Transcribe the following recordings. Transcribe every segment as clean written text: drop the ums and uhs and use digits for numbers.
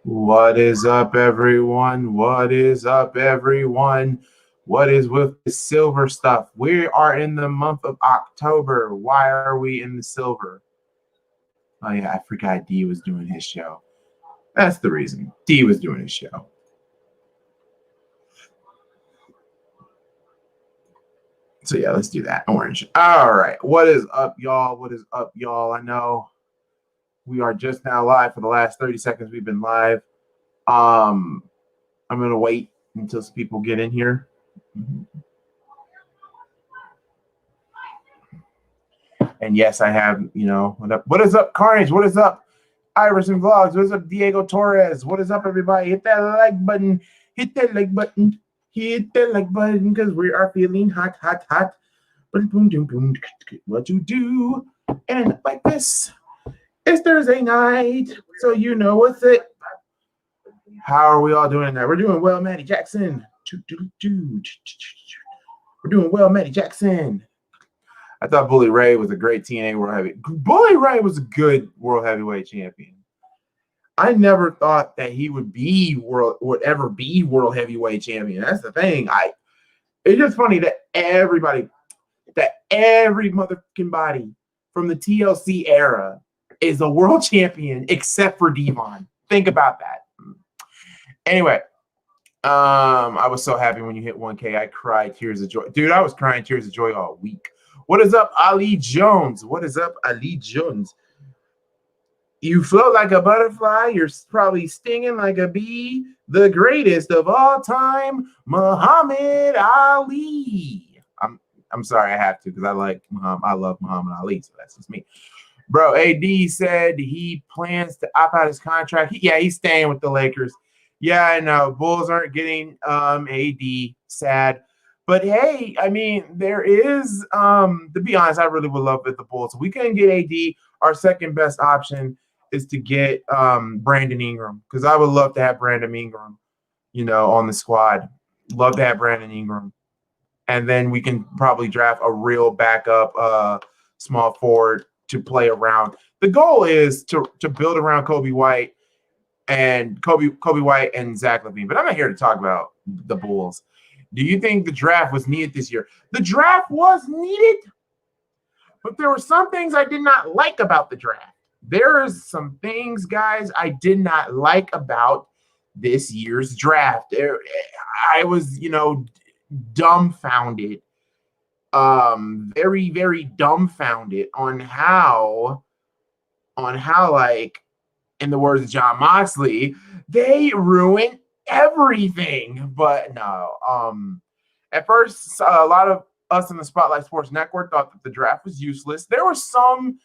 What is up, everyone? What is up, everyone? What is with the silver stuff? We are in the month of October. Why are we in the silver? Oh, yeah, I forgot D was doing his show. That's the reason. D was doing his show. So, yeah, let's do that. Orange. All right. What is up, y'all? What is up, y'all? I know we are just now live for the last 30 seconds we've been live. I'm going to wait until some people get in here. And yes, I have, what is up, Carnage? What is up, Iverson Vlogs? What is up, Diego Torres? What is up, everybody? Hit that like button. Hit that like button. Hit that like button because we are feeling hot, hot, hot. Boom, boom, boom, boom. What you do? And like this. It's Thursday night, so you know what's it. How are we all doing tonight? We're doing well, Maddie Jackson. We're doing well, Maddie Jackson. I thought Bully Ray was a great TNA World Heavyweight. Bully Ray was a good World Heavyweight champion. I never thought that he would ever be World Heavyweight champion. That's the thing. It's just funny that every motherfucking body from the TLC era is a world champion except for Devon. Think about that. Anyway, I was so happy when you hit 1K. I cried tears of joy. Dude, I was crying tears of joy all week. What is up, Ali Jones? What is up, Ali Jones? You float like a butterfly. You're probably stinging like a bee. The greatest of all time, Muhammad Ali. I'm sorry, I have to because I love Muhammad Ali, so that's just me. Bro, AD said he plans to opt out his contract. He's staying with the Lakers. Yeah, I know. Bulls aren't getting AD. Sad. But hey, I mean, there is, to be honest, I really would love it the Bulls. If we couldn't get AD, our second best option is to get Brandon Ingram, because I would love to have Brandon Ingram, on the squad. Love to have Brandon Ingram. And then we can probably draft a real backup small forward to play around. The goal is to build around Kobe White and Zach LaVine. But I'm not here to talk about the Bulls. Do you think the draft was needed this year? The draft was needed, but there were some things I did not like about the draft. There's some things, guys, I did not like about this year's draft. I was, dumbfounded, very, very dumbfounded on how, like, in the words of John Moxley, they ruined everything. But no, at first, a lot of us in the Spotlight Sports Network thought that the draft was useless. There were some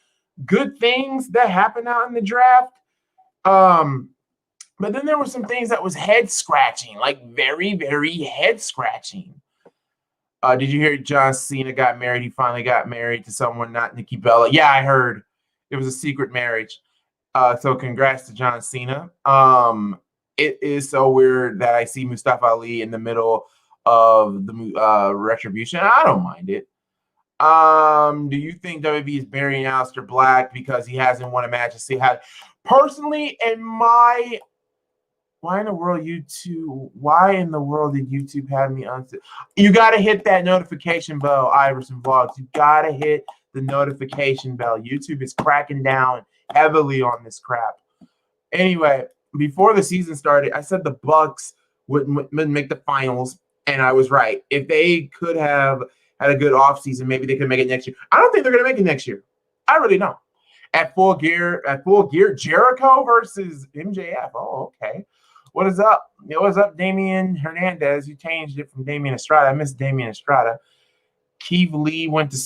good things that happened out in the draft, but then there were some things that was head scratching, like very, very head scratching. Did you hear John Cena got married? He finally got married to someone, not Nikki Bella. Yeah, I heard it was a secret marriage. So congrats to John Cena. It is so weird that I see Mustafa Ali in the middle of the Retribution. I don't mind it. Do you think WWE is burying Aleister Black because he hasn't won a match? Personally, why in the world did YouTube have me on? You got to hit that notification bell, Iverson Vlogs. You got to hit the notification bell. YouTube is cracking down heavily on this crap. Anyway, before the season started, I said the Bucks wouldn't make the finals, and I was right. If they could have had a good offseason, maybe they could make it next year. I don't think they're going to make it next year. I really don't. At full gear, Jericho versus MJF. Oh, okay. What is up? What's up, Damian Hernandez? You changed it from Damian Estrada. I miss Damian Estrada. Keith Lee went to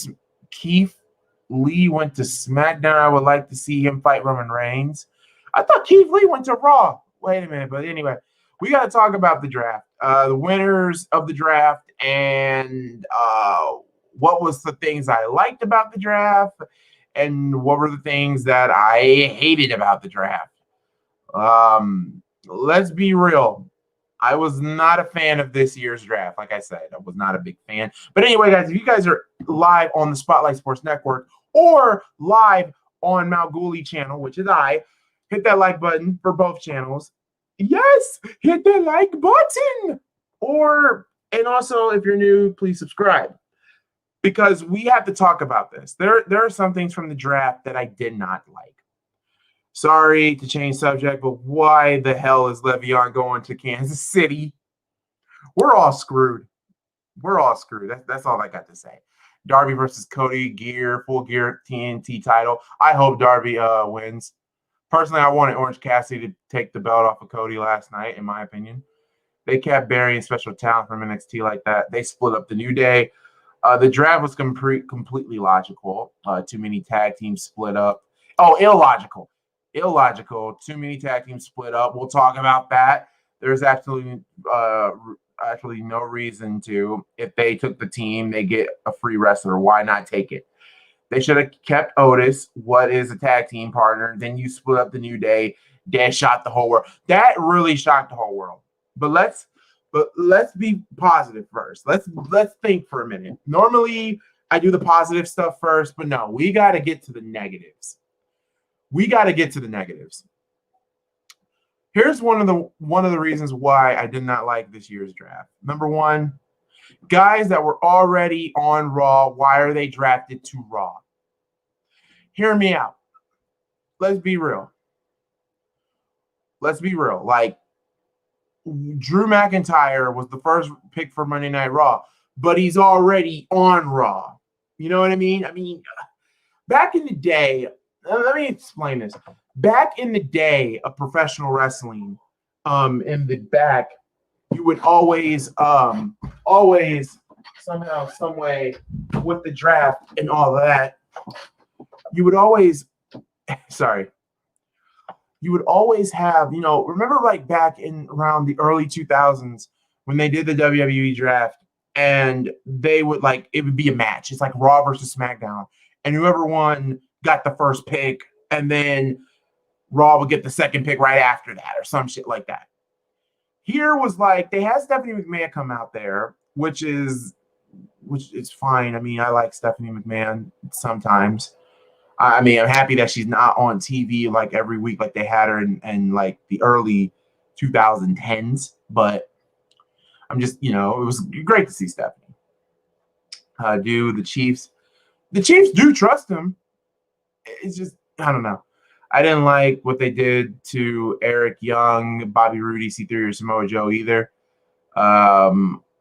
SmackDown. I would like to see him fight Roman Reigns. I thought Keith Lee went to Raw. Wait a minute. But anyway, we got to talk about the draft, the winners of the draft, and what was the things I liked about the draft, and what were the things that I hated about the draft. Let's be real. I was not a fan of this year's draft. Like I said, I was not a big fan. But anyway, guys, if you guys are live on the Spotlight Sports Network or live on MalcGoolie Channel, which is hit that like button for both channels. Yes, hit the like button. And also, if you're new, please subscribe. Because we have to talk about this. There are some things from the draft that I did not like. Sorry to change subject, but why the hell is Le'Veon going to Kansas City? We're all screwed. We're all screwed. That's all I got to say. Darby versus Cody, full gear TNT title. I hope Darby wins. Personally, I wanted Orange Cassidy to take the belt off of Cody last night, in my opinion. They kept burying special talent from NXT like that. They split up the New Day. The draft was completely logical. Too many tag teams split up. Oh, illogical. Illogical. Too many tag teams split up. We'll talk about that. There's absolutely no reason to. If they took the team, they get a free wrestler. Why not take it? They should have kept Otis, what is a tag team partner. Then you split up the New Day. That shocked the whole world. That really shocked the whole world. But let's be positive first. Let's think for a minute. Normally, I do the positive stuff first, but no, we got to get to the negatives. Here's one of the reasons why I did not like this year's draft. Number one, guys that were already on Raw, why are they drafted to Raw? Hear me out. Let's be real. Like, Drew McIntyre was the first pick for Monday Night Raw, but he's already on Raw. You know what I mean? Back in the day, let me explain this. Back in the day of professional wrestling, in the back, you would always somehow, some way, with the draft and all of that, you would always have, remember like back in around the early 2000s when they did the WWE draft and they would it would be a match. It's like Raw versus SmackDown. And whoever won got the first pick and then Raw would get the second pick right after that or some shit like that. Here was they had Stephanie McMahon come out there, which is fine. I like Stephanie McMahon sometimes. I'm happy that she's not on TV every week like they had her in the early 2010s. But I'm just, it was great to see Stephanie. The Chiefs do trust him. It's just, I don't know. I didn't like what they did to Eric Young, Bobby Roode, C3, or Samoa Joe either.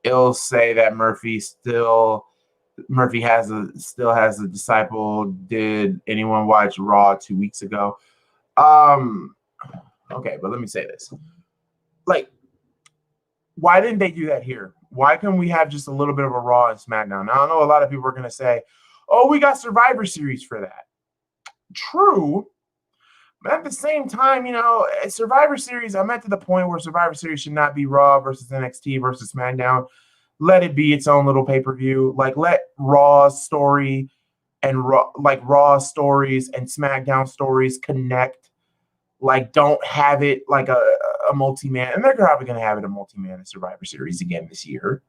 It'll say that Murphy still has a disciple. Did anyone watch Raw 2 weeks ago? Okay, but let me say this. Why didn't they do that here? Why can't we have just a little bit of a Raw and SmackDown? Now, I know a lot of people are going to say, oh, we got Survivor Series for that. True. But at the same time, Survivor Series, I'm at to the point where Survivor Series should not be Raw versus NXT versus SmackDown. Let it be its own little pay-per-view. Let Raw's story and Raw stories and SmackDown stories connect. Don't have it a multi-man. And they're probably going to have it a multi-man in Survivor Series again this year.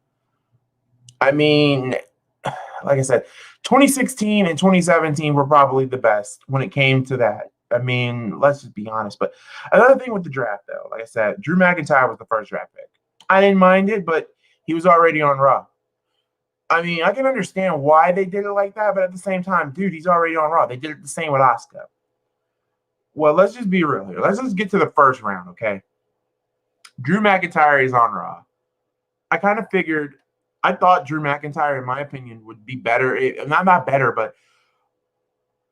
Like I said, 2016 and 2017 were probably the best when it came to that. Let's just be honest. But another thing with the draft, though, like I said, Drew McIntyre was the first draft pick. I didn't mind it, but he was already on Raw. I can understand why they did it like that, but at the same time, dude, he's already on Raw. They did it the same with Asuka. Well, let's just be real here. Let's just get to the first round, okay? Drew McIntyre is on Raw. I thought Drew McIntyre, in my opinion, would be better. Not better, but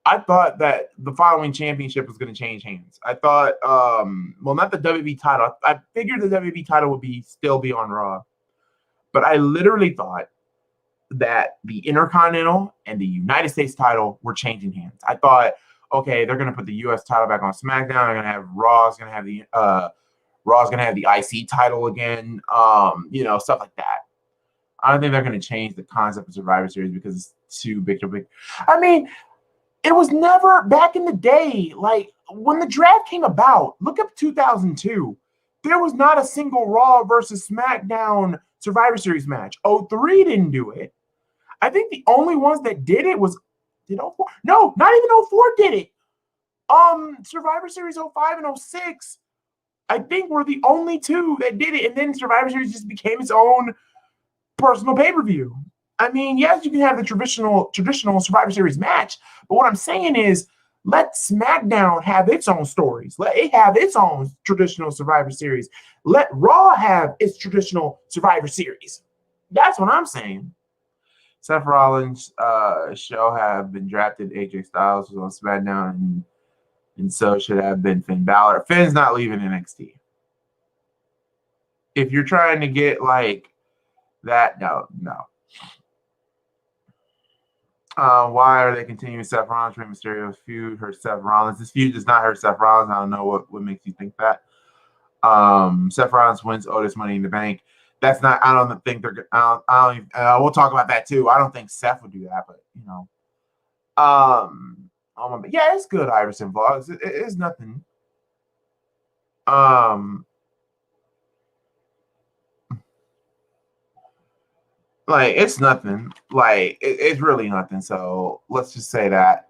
I thought that the following championship was going to change hands. I thought, not the WWE title. I figured the WWE title would still be on Raw. But I literally thought that the Intercontinental and the United States title were changing hands. I thought, okay, they're going to put the U.S. title back on SmackDown. They're going to have Raw's going to have the IC title again. Stuff like that. I don't think they're going to change the concept of Survivor Series because it's too big. It was never back in the day. When the draft came about, look up 2002. There was not a single Raw versus SmackDown Survivor Series match. 03 didn't do it. I think the only ones that did it was did 04? No, not even 04 did it. Survivor Series 05 and 06 I think we're the only two that did it, and then Survivor Series just became its own personal pay-per-view. I mean, yes, you can have the traditional Survivor Series match, but what I'm saying is let SmackDown have its own stories. Let it have its own traditional Survivor Series. Let Raw have its traditional Survivor Series. That's what I'm saying. Seth Rollins shall have been drafted. AJ Styles was on SmackDown, and so should have been Finn Balor. Finn's not leaving NXT. If you're trying to get like that, no. Why are they continuing Seth Rollins, Rey Mysterio's feud? Hurt Seth Rollins. This feud does not hurt Seth Rollins. I don't know what makes you think that. Seth Rollins wins Otis Money in the Bank. That's not. I don't think they're. I don't even, we'll talk about that too. I don't think Seth would do that, but you know. Yeah, it's good. Iverson vlogs. It's nothing. Like it's nothing. Like it's really nothing. So let's just say that.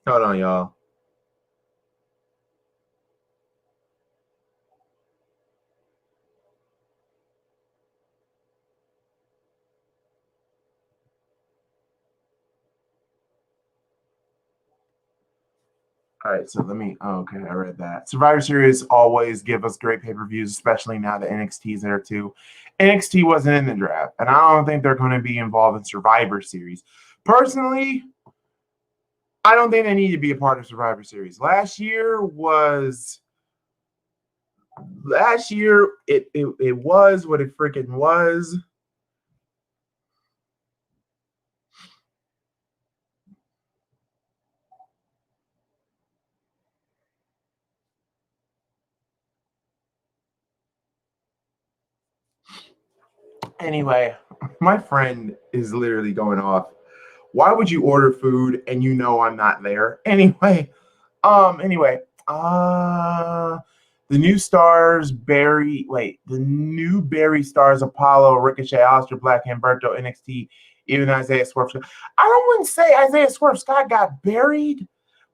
Hold on, y'all. All right, so let me. Oh, okay, I read that. Survivor Series always give us great pay-per-views, especially now that NXT is there too. NXT wasn't in the draft, and I don't think they're going to be involved in Survivor Series. Personally, I don't think they need to be a part of Survivor Series. Last year it was what it freaking was. Anyway, my friend is literally going off. Why would you order food and you know I'm not there? Anyway, the new Barry stars Apollo, Ricochet, Aleister Black, Humberto, NXT, even Isaiah Swerve. I wouldn't say Isaiah Swerve Scott got buried,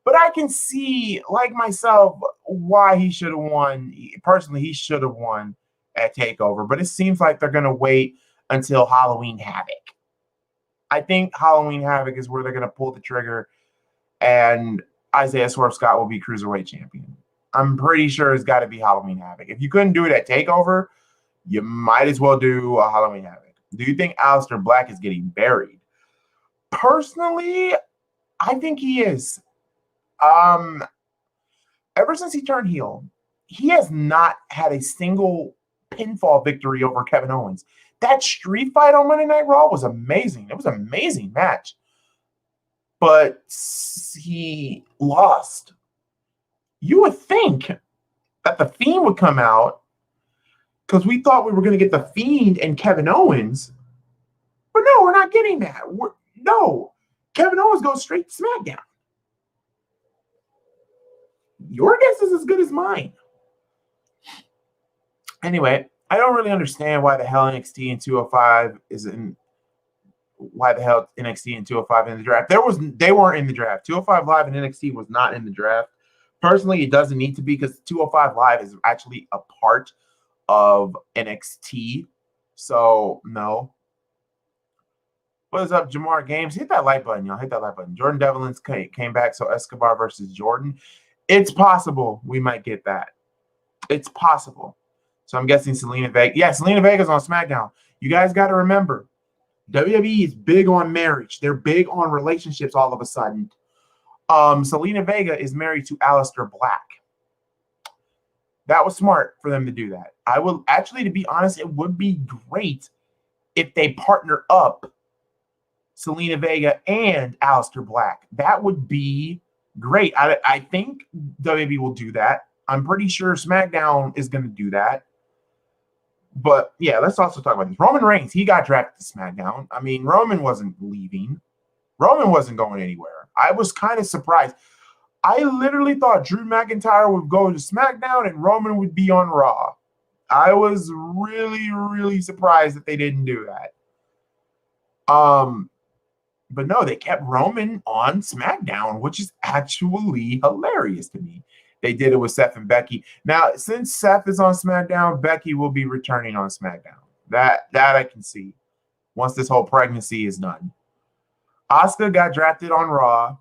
but I can see, like myself, why he should have won. Personally, he should have won at TakeOver, but it seems like they're going to wait until Halloween Havoc. I think Halloween Havoc is where they're going to pull the trigger, and Isaiah Swerve Scott will be Cruiserweight champion. I'm pretty sure it's got to be Halloween Havoc. If you couldn't do it at TakeOver, you might as well do a Halloween Havoc. Do you think Aleister Black is getting buried? Personally, I think he is. Ever since he turned heel, he has not had a single pinfall victory over Kevin Owens. That street fight on Monday Night Raw was amazing. It was an amazing match. But he lost. You would think that the Fiend would come out because we thought we were going to get the Fiend and Kevin Owens. But no, we're not getting that. No. Kevin Owens goes straight to SmackDown. Your guess is as good as mine. Anyway, I don't really understand why the hell NXT and 205 is in. Why the hell NXT and 205 in the draft? They weren't in the draft. 205 Live and NXT was not in the draft. Personally, it doesn't need to be because 205 Live is actually a part of NXT. So no. What is up, Jamar Games? Hit that like button, y'all. Hit that like button. Jordan Devlin's came back, so Escobar versus Jordan. It's possible we might get that. It's possible. So I'm guessing Selena Vega. Yeah, Selena Vega's on SmackDown. You guys got to remember, WWE is big on marriage. They're big on relationships all of a sudden. Selena Vega is married to Aleister Black. That was smart for them to do that. I will actually, to be honest, it would be great if they partner up Selena Vega and Aleister Black. That would be great. I think WWE will do that. I'm pretty sure SmackDown is going to do that. But yeah, let's also talk about this. Roman Reigns, he got drafted to SmackDown. I mean, Roman wasn't leaving. Roman wasn't going anywhere. I was kind of surprised. I literally thought Drew McIntyre would go to SmackDown and Roman would be on Raw. I was really, really surprised that they didn't do that. But no, they kept Roman on SmackDown, which is actually hilarious to me. They did it with Seth and Becky. Now, since Seth is on SmackDown, Becky will be returning on SmackDown. That I can see once this whole pregnancy is done. Asuka got drafted on Raw.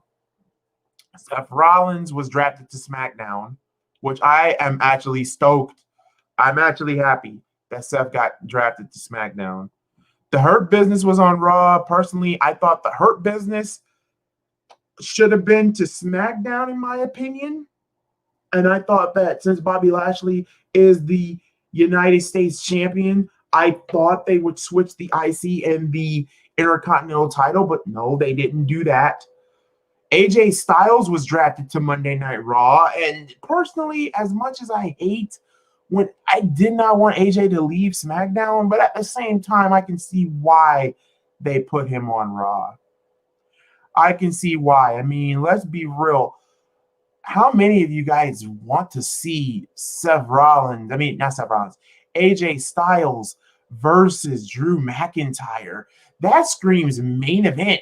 Seth Rollins was drafted to SmackDown, which I am actually stoked. I'm actually happy that Seth got drafted to SmackDown. The Hurt Business was on Raw. Personally, I thought the Hurt Business should have been to SmackDown, in my opinion. And I thought that since Bobby Lashley is the United States champion, I thought they would switch the IC and the Intercontinental title, but no, they didn't do that. AJ Styles was drafted to Monday Night Raw, and personally, as much as I hate when I did not want AJ to leave SmackDown, but at the same time, I can see why they put him on Raw. I can see why. I mean, let's be real. How many of you guys want to see Seth Rollins? I mean, not Seth Rollins, AJ Styles versus Drew McIntyre. That screams main event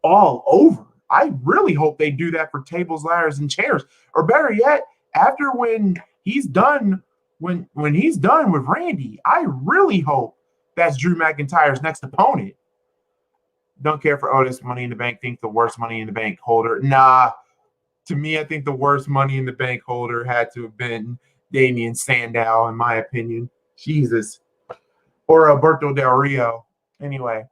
all over. I really hope they do that for tables, ladders, and chairs. Or better yet, after when he's done, when he's done with Randy, I really hope that's Drew McIntyre's next opponent. Don't care for Otis. Money in the Bank. Think the worst Money in the Bank holder. Nah. To me, I think the worst Money in the Bank holder had to have been Damian Sandow, in my opinion. Jesus. Or Alberto Del Rio. Anyway.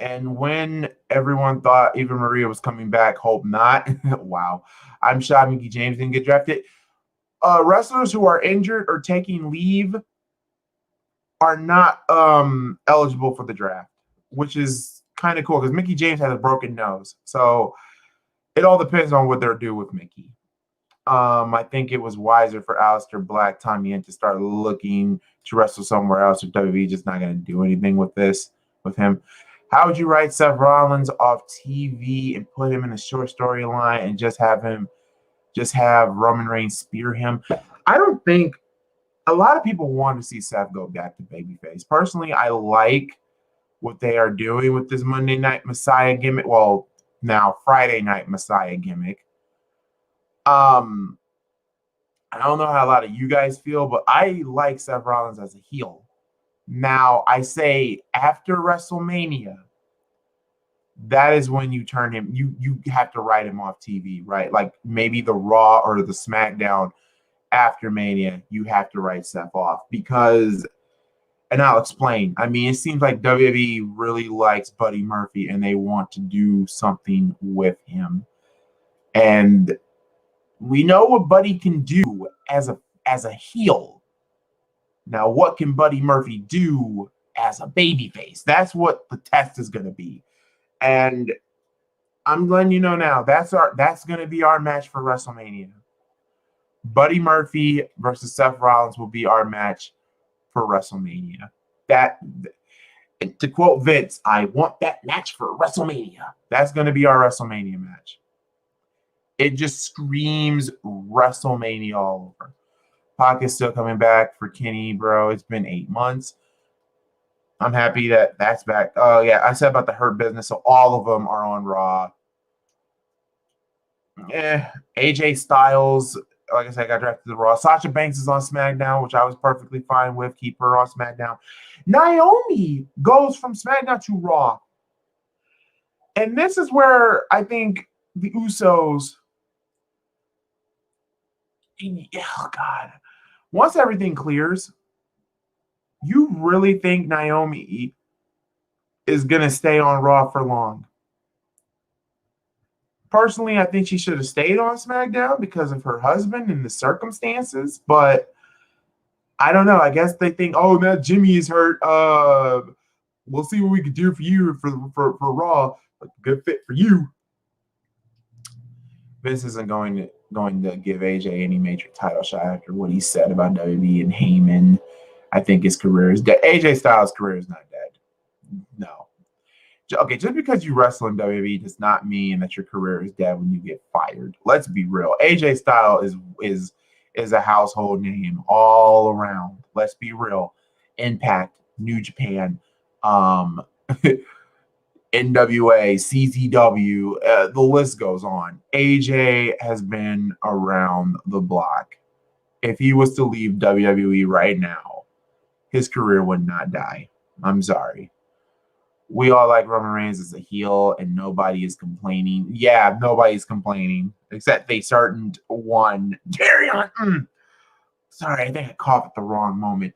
And when everyone thought Eva Maria was coming back, hope not. Wow. I'm shocked Mickie James didn't get drafted. Wrestlers who are injured or taking leave are not eligible for the draft, which is kind of cool because Mickie James has a broken nose. So it all depends on what they're doing with Mickie. I think it was wiser for Aleister Black, Tommy End to start looking to wrestle somewhere else, or WWE just not going to do anything with him. How would you write Seth Rollins off TV and put him in a short storyline and just have Roman Reigns spear him? I don't think a lot of people want to see Seth go back to babyface. Personally, I like what they are doing with this Monday Night Messiah gimmick. Well, now Friday Night Messiah gimmick. I don't know how a lot of you guys feel, but I like Seth Rollins as a heel. Now, I say after WrestleMania, that is when you turn him, you have to write him off TV, right? Like maybe the Raw or the SmackDown after Mania, you have to write Seth off because, and I'll explain. I mean, it seems like WWE really likes Buddy Murphy and they want to do something with him. And we know what Buddy can do as a heel. Now, what can Buddy Murphy do as a babyface? That's what the test is going to be. And I'm letting you know now, that's going to be our match for WrestleMania. Buddy Murphy versus Seth Rollins will be our match for WrestleMania. That, to quote Vince, I want that match for WrestleMania. That's going to be our WrestleMania match. It just screams WrestleMania all over. Pocket's still coming back for Kenny, bro. It's been 8 months. I'm happy that that's back. Oh, yeah, I said about the Hurt Business, so all of them are on Raw. AJ Styles, like I said, got drafted to Raw. Sasha Banks is on SmackDown, which I was perfectly fine with. Keep her on SmackDown. Naomi goes from SmackDown to Raw. And this is where I think the Usos, oh, God. Once everything clears, you really think Naomi is going to stay on Raw for long? Personally, I think she should have stayed on SmackDown because of her husband and the circumstances. But I don't know. I guess they think, oh, now Jimmy is hurt. We'll see what we can do for you for Raw. Good fit for you. Vince isn't going to give AJ any major title shot after what he said about WWE and Heyman. I think his career is dead. AJ Styles' career is not dead. No. Okay, just because you wrestle in WWE does not mean that your career is dead when you get fired. Let's be real. AJ Styles is a household name all around. Let's be real. Impact, New Japan, NWA, CZW, the list goes on. AJ has been around the block. If he was to leave WWE right now, his career would not die. I'm sorry. We all like Roman Reigns as a heel, and nobody is complaining. Yeah, nobody's complaining, except they certain one. Sorry, I think I coughed at the wrong moment.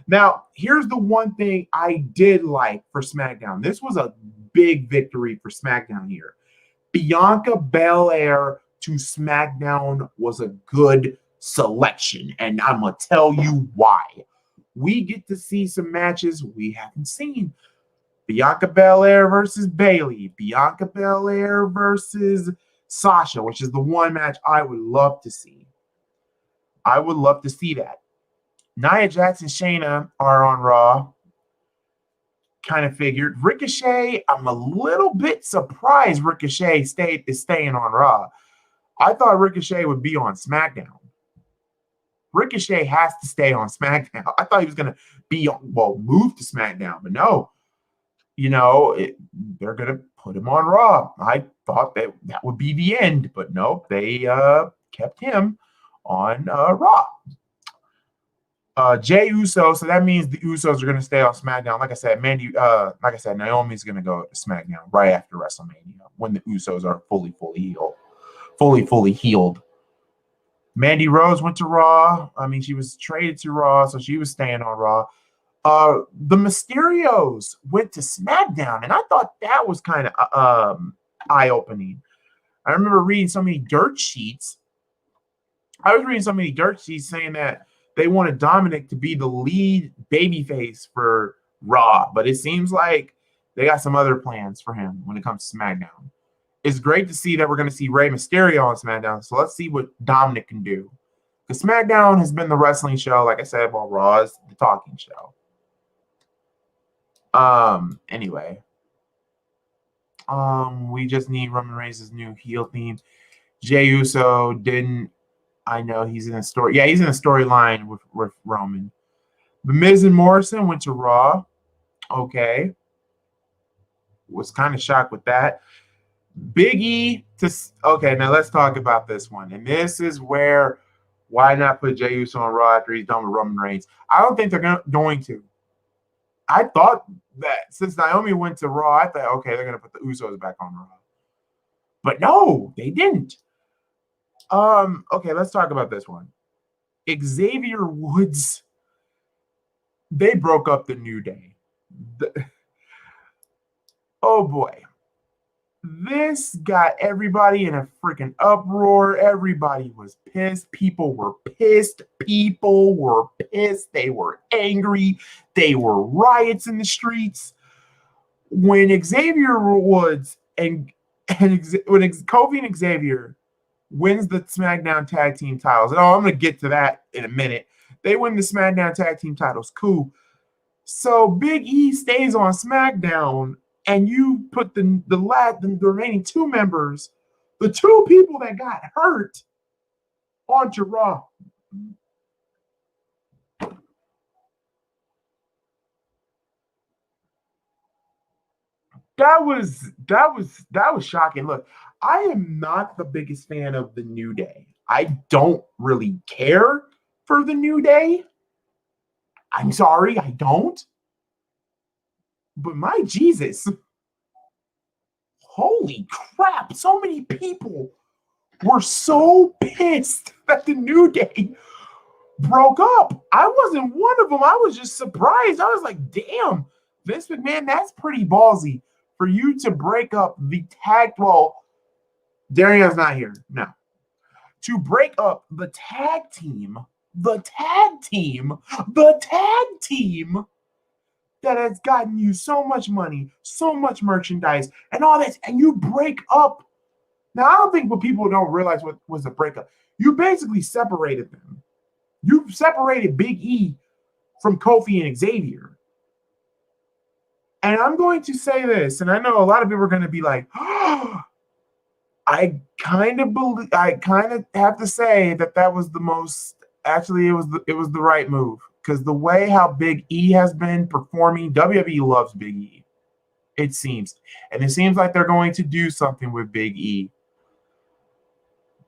Now, here's the one thing I did like for SmackDown. This was a big victory for SmackDown here. Bianca Belair to SmackDown was a good selection, and I'm going to tell you why. We get to see some matches we haven't seen. Bianca Belair versus Bayley. Bianca Belair versus Sasha, which is the one match I would love to see. I would love to see that. Nia Jax and Shayna are on Raw. Kind of figured. Ricochet, I'm a little bit surprised Ricochet is staying on Raw. I thought Ricochet would be on SmackDown. Ricochet has to stay on SmackDown. I thought he was going to move to SmackDown, but no. They're going to put him on Raw. I thought that would be the end, but no, they kept him on Raw. Jey Uso, so that means the Usos are going to stay on SmackDown. Like I said, Naomi's going to go to SmackDown right after WrestleMania when the Usos are fully healed. Mandy Rose went to Raw. I mean, she was traded to Raw, so she was staying on Raw. The Mysterios went to SmackDown, and I thought that was kind of eye-opening. I remember reading so many dirt sheets. Saying that they wanted Dominic to be the lead babyface for Raw, but it seems like they got some other plans for him when it comes to SmackDown. It's great to see that we're going to see Rey Mysterio on SmackDown, so let's see what Dominic can do. Because SmackDown has been the wrestling show, like I said, while Raw is the talking show. Anyway. We just need Roman Reigns' new heel theme. Jey Uso didn't. I know he's in a story. Yeah, he's in a storyline with Roman. The Miz and Morrison went to Raw. Okay. Was kind of shocked with that. Big E okay, now let's talk about this one. And this is where why not put Jey Uso on Raw after he's done with Roman Reigns? I don't think they're going to. I thought that since Naomi went to Raw, I thought, okay, they're going to put the Usos back on Raw. But no, they didn't. Okay, let's talk about this one. Xavier Woods, they broke up the New Day. Oh boy. This got everybody in a freaking uproar. Everybody was pissed. People were pissed. They were angry. They were riots in the streets. When Xavier Woods when Kofi and Xavier wins the SmackDown Tag Team titles. And I'm going to get to that in a minute. They win the SmackDown Tag Team titles. Cool. So Big E stays on SmackDown, and you put the remaining two members, the two people that got hurt, onto Raw. That was shocking. Look, I am not the biggest fan of the New Day. I don't really care for the New Day. I'm sorry, I don't. But my Jesus, holy crap, so many people were so pissed that the New Day broke up. I wasn't one of them. I was just surprised. I was like, damn, Vince McMahon, that's pretty ballsy for you to break up the tag. Well, Darion's not here. No. To break up the tag team that has gotten you so much money, so much merchandise, and all that, and you break up. Now, I don't think what people don't realize what was a breakup. You basically separated them. You separated Big E from Kofi and Xavier. And I'm going to say this, and I know a lot of people are going to be like, oh, I kind of have to say that was the most. Actually, it was the right move. Because the way how Big E has been performing, WWE loves Big E, it seems. And it seems like they're going to do something with Big E.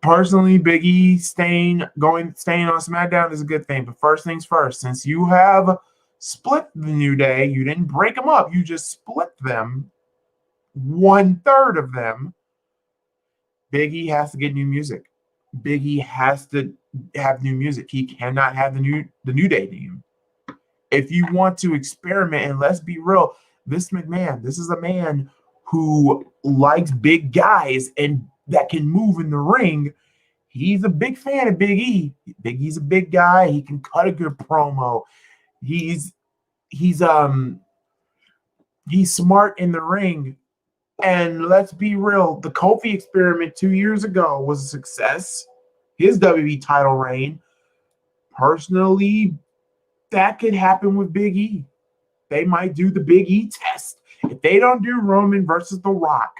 Personally, Big E staying on SmackDown is a good thing. But first things first, since you have split the New Day, you didn't break them up. You just split them, 1/3 of them. Big E has to get new music. Big E has to have new music. He cannot have the New Day name. If you want to experiment, and let's be real, this McMahon, this is a man who likes big guys and that can move in the ring. He's a big fan of Big E. Big E's a big guy. He can cut a good promo. He's smart in the ring. And let's be real, the Kofi experiment 2 years ago was a success. His WWE title reign. Personally, that could happen with Big E. They might do the Big E test. If they don't do Roman versus The Rock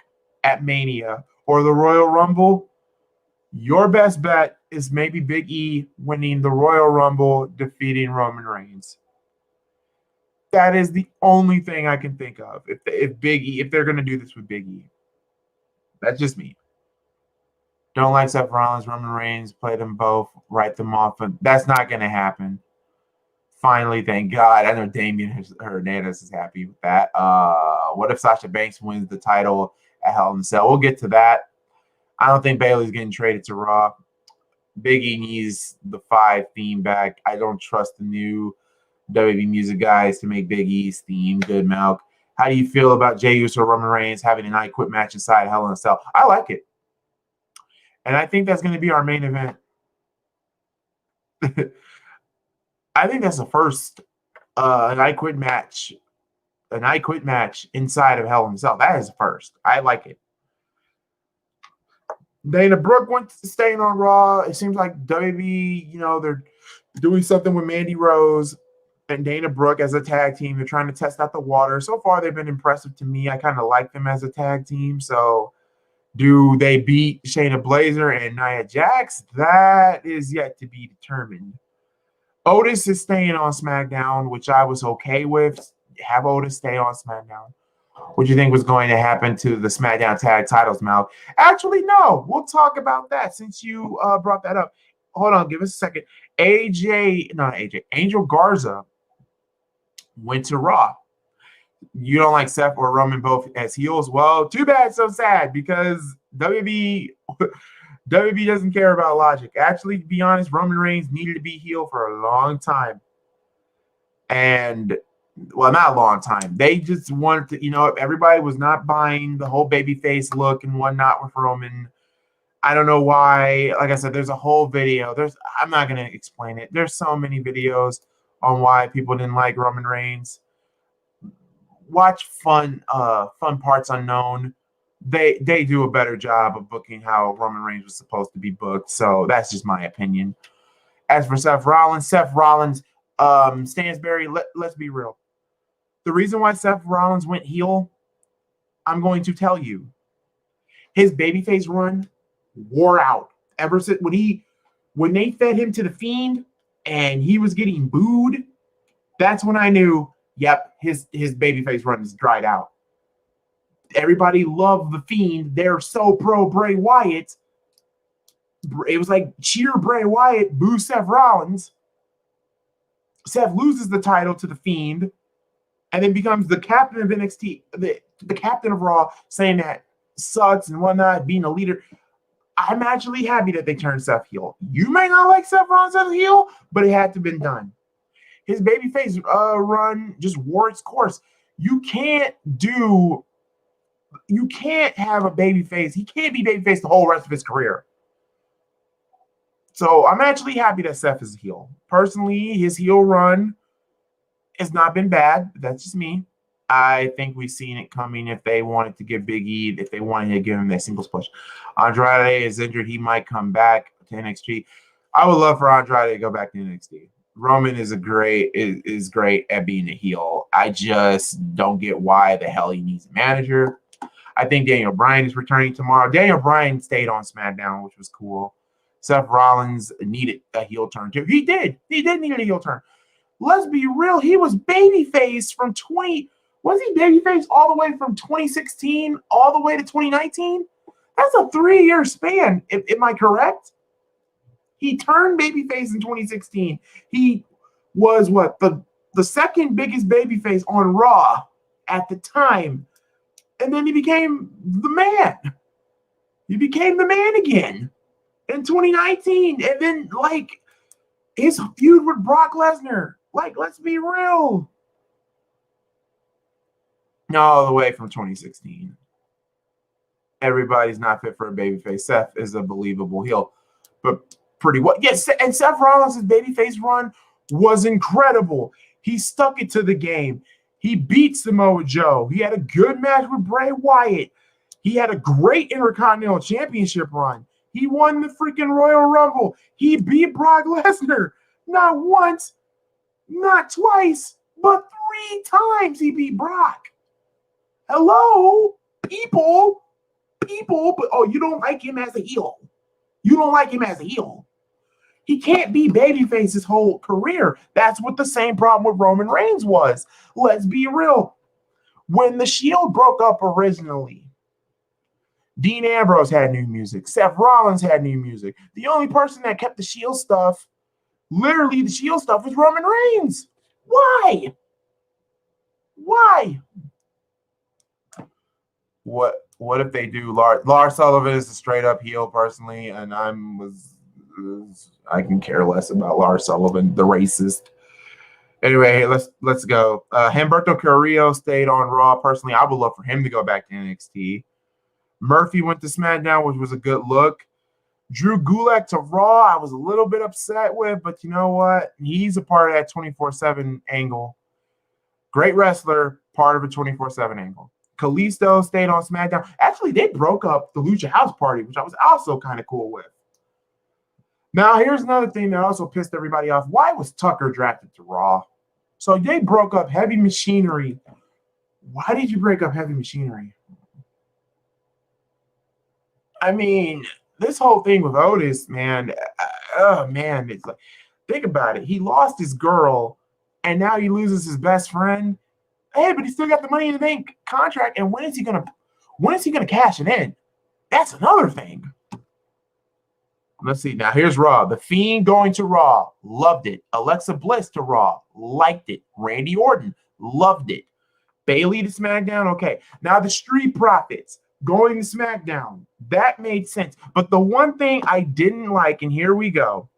at Mania or the Royal Rumble, your best bet is maybe Big E winning the Royal Rumble, defeating Roman Reigns. That is the only thing I can think of if they're going to do this with Big E. That's just me. Don't like Seth Rollins, Roman Reigns, play them both, write them off. But that's not going to happen. Finally, thank God. I know Damian Hernandez is happy with that. What if Sasha Banks wins the title at Hell in a Cell? We'll get to that. I don't think Bayley's getting traded to Raw. Big E needs the 5 theme back. I don't trust the new WWE music guys to make Big E's theme. Good, Malc. How do you feel about Jey Uso, Roman Reigns having an I Quit match inside Hell in a Cell? I like it. And I think that's going to be our main event. I think that's the first an I Quit match inside of Hell in a Cell. That is the first. I like it. Dana Brooke went to staying on Raw. It seems like WWE, they're doing something with Mandy Rose and Dana Brooke as a tag team. They're trying to test out the water. So far, they've been impressive to me. I kind of like them as a tag team. So, do they beat Shayna Baszler and Nia Jax? That is yet to be determined. Otis is staying on SmackDown, which I was okay with. Have Otis stay on SmackDown. What do you think was going to happen to the SmackDown tag titles, Mal? Actually, no. We'll talk about that since you brought that up. Hold on. Give us a second. Angel Garza went to Raw. You don't like Seth or Roman both as heels? Well, too bad, so sad, because WWE doesn't care about logic. Actually, to be honest, Roman Reigns needed to be heel for a long time. And, well, not a long time. They just wanted to, everybody was not buying the whole babyface look and whatnot with Roman. I don't know why. Like I said, there's a whole video. I'm not going to explain it. There's so many videos on why people didn't like Roman Reigns. Watch Fun Parts Unknown. They do a better job of booking how Roman Reigns was supposed to be booked. So that's just my opinion. As for Seth Rollins, Stansbury, let's be real. The reason why Seth Rollins went heel, I'm going to tell you. His babyface run wore out. Ever since when they fed him to the Fiend and he was getting booed, that's when I knew, yep, his babyface run is dried out. Everybody loved the Fiend. They're so pro Bray Wyatt. It was like cheer Bray Wyatt, boo Seth Rollins. Seth loses the title to the Fiend and then becomes the captain of NXT, the captain of Raw, saying that sucks and whatnot, being a leader. I'm actually happy that they turned Seth heel. You may not like Seth Rollins as a heel, but it had to be done. His babyface run just wore its course. You can't have a babyface. He can't be babyface the whole rest of his career. So I'm actually happy that Seth is a heel. Personally, his heel run has not been bad. That's just me. I think we've seen it coming. If they wanted to give Big E, if they wanted to give him that singles push. Andrade is injured. He might come back to NXT. I would love for Andrade to go back to NXT. Roman is great at being a heel. I just don't get why the hell he needs a manager. I think Daniel Bryan is returning tomorrow. Daniel Bryan stayed on SmackDown, which was cool. Seth Rollins needed a heel turn too. He did. He did need a heel turn. let's be real. He was babyface from was he babyface all the way from 2016 all the way to 2019? That's a 3-year span. Am I correct? He turned babyface in 2016. He was what? The second biggest babyface on Raw at the time. And then he became the man. He became the man again in 2019. And then, like, his feud with Brock Lesnar. Like, let's be real. All the way from 2016. Everybody's not fit for a babyface. Seth is a believable heel. But pretty well. Yes, and Seth Rollins' babyface run was incredible. He stuck it to the game. He beat Samoa Joe. He had a good match with Bray Wyatt. He had a great Intercontinental Championship run. He won the freaking Royal Rumble. He beat Brock Lesnar. Not once, not twice, but 3 times he beat Brock. Hello, people, but oh, you don't like him as a heel. You don't like him as a heel. He can't be babyface his whole career. That's what the same problem with Roman Reigns was. Let's be real. When the Shield broke up originally, Dean Ambrose had new music. Seth Rollins had new music. The only person that kept the Shield stuff, literally the Shield stuff, was Roman Reigns. Why? Why? What if they do Lars Sullivan is a straight up heel personally, and I can care less about Lars Sullivan, the racist. Anyway, let's go. Humberto Carrillo stayed on Raw. Personally, I would love for him to go back to NXT. Murphy went to SmackDown, which was a good look. Drew Gulak to Raw, I was a little bit upset with, but you know what? He's a part of that 24/7 angle. Great wrestler, part of a 24/7 angle. Kalisto stayed on SmackDown. Actually, they broke up the Lucha House Party, which I was also kind of cool with. Now, here's another thing that also pissed everybody off. Why was Tucker drafted to Raw? So they broke up Heavy Machinery. Why did you break up Heavy Machinery? I mean, this whole thing with Otis, man, it's like, think about it. He lost his girl, and now he loses his best friend. Hey, but he still got the Money in the Bank contract, and when is he gonna cash it in? That's another thing. Let's see. Now here's Raw. The Fiend going to Raw. Loved it. Alexa Bliss to Raw. Liked it. Randy Orton. Loved it. Bayley to SmackDown. Okay. Now the Street Profits going to SmackDown. That made sense. But the one thing I didn't like, and here we go.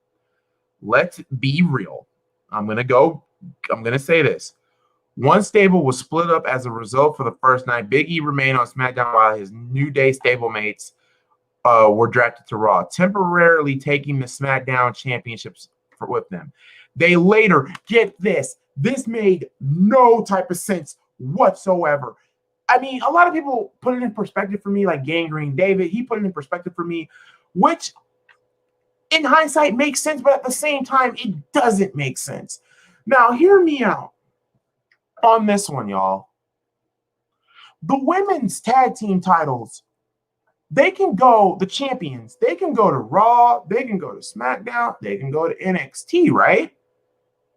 Let's be real. I'm going to say this. One stable was split up as a result for the first night. Big E remained on SmackDown while his New Day stablemates were drafted to Raw, temporarily taking the SmackDown championships with them. They later, get this made no type of sense whatsoever. I mean, a lot of people put it in perspective for me, like GangGreenDavid. He put it in perspective for me, which in hindsight makes sense, but at the same time, it doesn't make sense. Now, hear me out on this one, y'all. The women's tag team titles, they can go, the champions, they can go to Raw, they can go to SmackDown, they can go to NXT, right?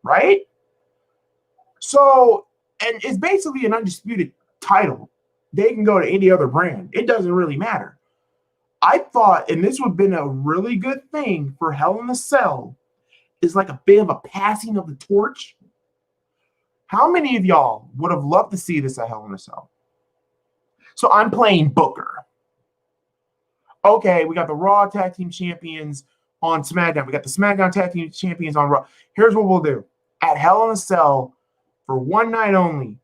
Right? So, and it's basically an undisputed title. They can go to any other brand. It doesn't really matter. I thought, and this would have been a really good thing for Hell in a Cell, is like a bit of a passing of the torch. How many of y'all would have loved to see this at Hell in a Cell? So I'm playing Booker. Okay, we got the Raw Tag Team Champions on SmackDown. We got the SmackDown Tag Team Champions on Raw. Here's what we'll do. At Hell in a Cell, for one night only,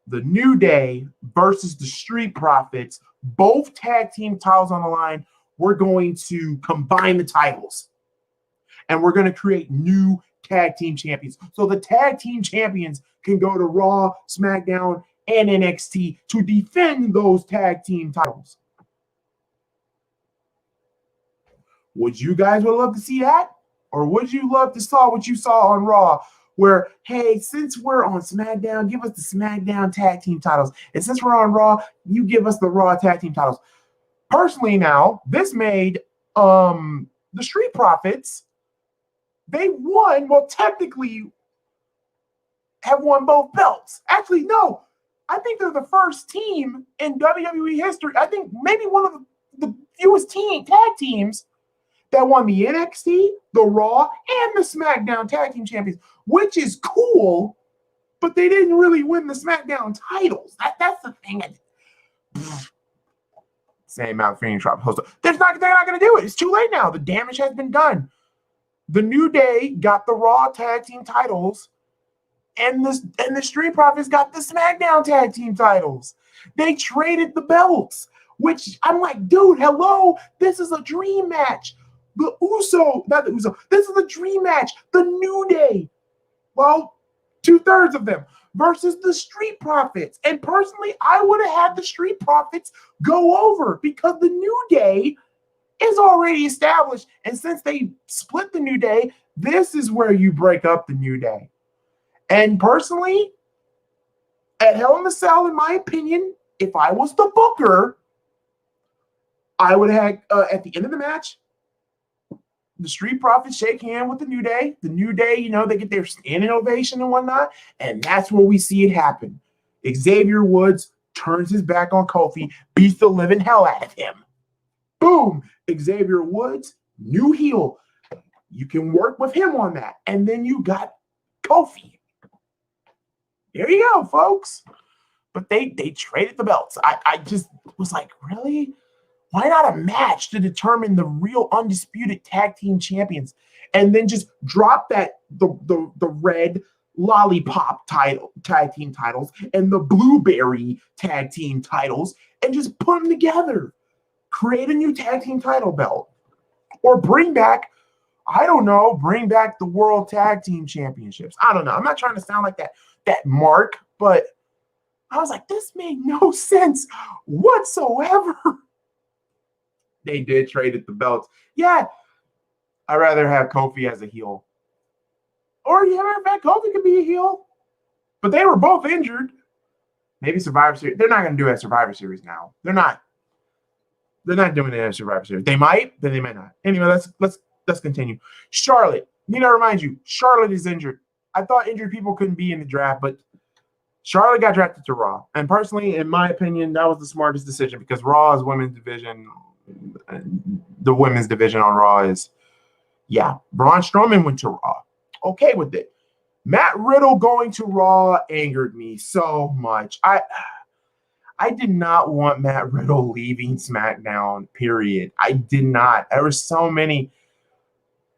the New Day versus the Street Profits, both tag team titles on the line. We're going to combine the titles. And we're going to create new tag team champions. So the tag team champions can go to Raw, SmackDown, and NXT to defend those tag team titles. Would you guys would love to see that? Or would you love to saw what you saw on Raw, where, hey, since we're on SmackDown, give us the SmackDown tag team titles. And since we're on Raw, you give us the Raw tag team titles. Personally now, this made the Street Profits, they won. Well, technically, have won both belts. Actually, no. I think they're the first team in WWE history. I think maybe one of the fewest tag teams that won the NXT, the Raw, and the SmackDown Tag Team Champions, which is cool, but they didn't really win the SmackDown titles. That's the thing. Same amount of Trap host. They're not going to do it. It's too late now. The damage has been done. The New Day got the Raw Tag Team titles, and the Street Profits got the SmackDown Tag Team titles. They traded the belts, which I'm like, dude, hello, this is a dream match. This is a dream match. The New Day, well, 2/3 of them versus the Street Profits. And personally, I would have had the Street Profits go over because the New Day is already established. And since they split the New Day, this is where you break up the New Day. And personally, at Hell in a Cell, in my opinion, if I was the booker, I would have, at the end of the match, the Street Profits shake hands with the New Day. The New Day, they get their standing ovation and whatnot. And that's where we see it happen. Xavier Woods turns his back on Kofi, beats the living hell out of him. Boom! Xavier Woods, new heel. You can work with him on that. And then you got Kofi. There you go, folks. But they traded the belts. I just was like, really? Why not a match to determine the real undisputed tag team champions, and then just drop the red lollipop tag team titles and the blueberry tag team titles and just put them together, create a new tag team title belt, or bring back the World Tag Team Championships. I don't know. I'm not trying to sound like that Mark, but I was like, this made no sense whatsoever. They did trade at the belts. Yeah, I'd rather have Kofi as a heel. Or Kofi could be a heel. But they were both injured. Maybe Survivor Series. They're not going to do it at Survivor Series now. They're not doing it at Survivor Series. They might, then they might not. Anyway, let's continue. Charlotte. Need to remind you, Charlotte is injured. I thought injured people couldn't be in the draft, but Charlotte got drafted to Raw. And personally, in my opinion, that was the smartest decision because Raw is women's division. The women's division on Raw is, Braun Strowman went to Raw. Okay with it. Matt Riddle going to Raw angered me so much. I did not want Matt Riddle leaving SmackDown, period. I did not. There were so many.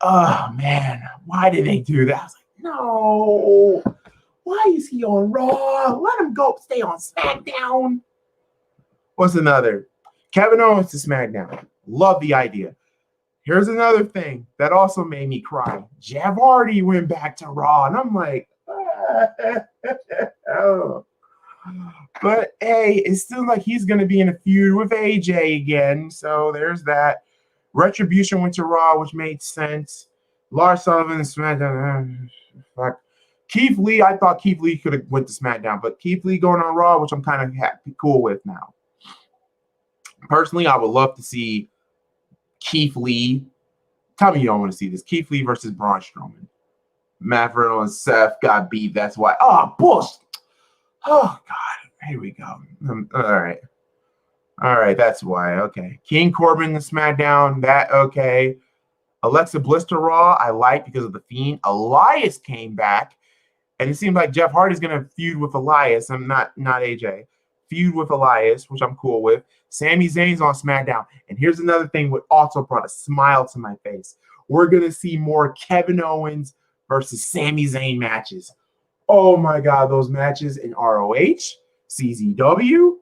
Oh, man. Why did they do that? I was like, no. Why is he on Raw? Let him go stay on SmackDown. What's another? Kevin Owens to SmackDown. Love the idea. Here's another thing that also made me cry. Jeff Hardy went back to Raw, and I'm like, oh. But hey, it seems like he's going to be in a feud with AJ again. So there's that. Retribution went to Raw, which made sense. Lars Sullivan, SmackDown. Fuck. Keith Lee, I thought Keith Lee could have went to SmackDown, but Keith Lee going on Raw, which I'm kind of cool with now. Personally, I would love to see Keith Lee. Tell me you don't want to see this. Keith Lee versus Braun Strowman. Matt Riddle and Seth got beat. That's why. Oh, bullshit. Oh, God. Here we go. All right. That's why. Okay. King Corbin to SmackDown. That, okay. Alexa Bliss to Raw. I like because of the Fiend. Elias came back. And it seems like Jeff Hardy's going to feud with Elias. I'm not AJ. Feud with Elias, which I'm cool with. Sami Zayn's on SmackDown. And here's another thing what also brought a smile to my face. We're going to see more Kevin Owens versus Sami Zayn matches. Oh, my God. Those matches in ROH, CZW,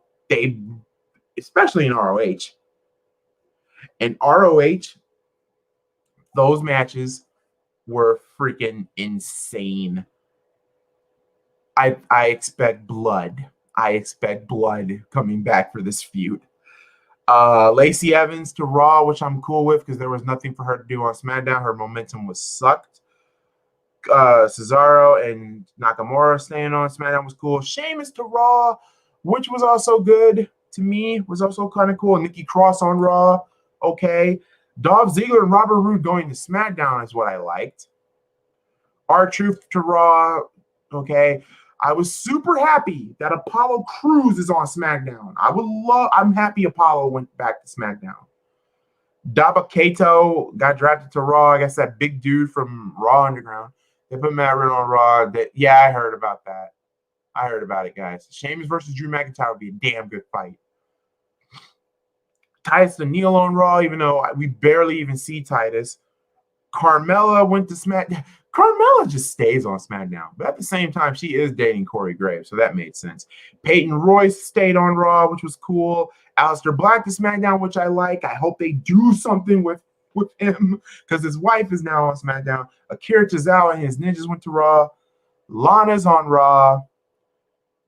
especially in ROH. In ROH, those matches were freaking insane. I expect blood. I expect blood coming back for this feud. Lacey Evans to Raw, which I'm cool with because there was nothing for her to do on SmackDown. Her momentum was sucked. Cesaro and Nakamura staying on SmackDown was cool. Sheamus to Raw, which was also good to me, was also kind of cool. Nikki Cross on Raw, okay. Dolph Ziggler and Robert Roode going to SmackDown is what I liked. R-Truth to Raw, okay. I was super happy that Apollo Crews is on SmackDown. I'm happy Apollo went back to SmackDown. Dabba-Kato got drafted to Raw. I guess that big dude from Raw Underground. They put Matt Riddle on Raw. Yeah, I heard about that. I heard about it, guys. Sheamus versus Drew McIntyre would be a damn good fight. Titus O'Neil on Raw, even though we barely even see Titus. Carmella went to SmackDown. Carmella just stays on SmackDown, but at the same time, she is dating Corey Graves, so that made sense. Peyton Royce stayed on Raw, which was cool. Aleister Black to SmackDown, which I like. I hope they do something with him because his wife is now on SmackDown. Akira Tozawa and his ninjas went to Raw. Lana's on Raw.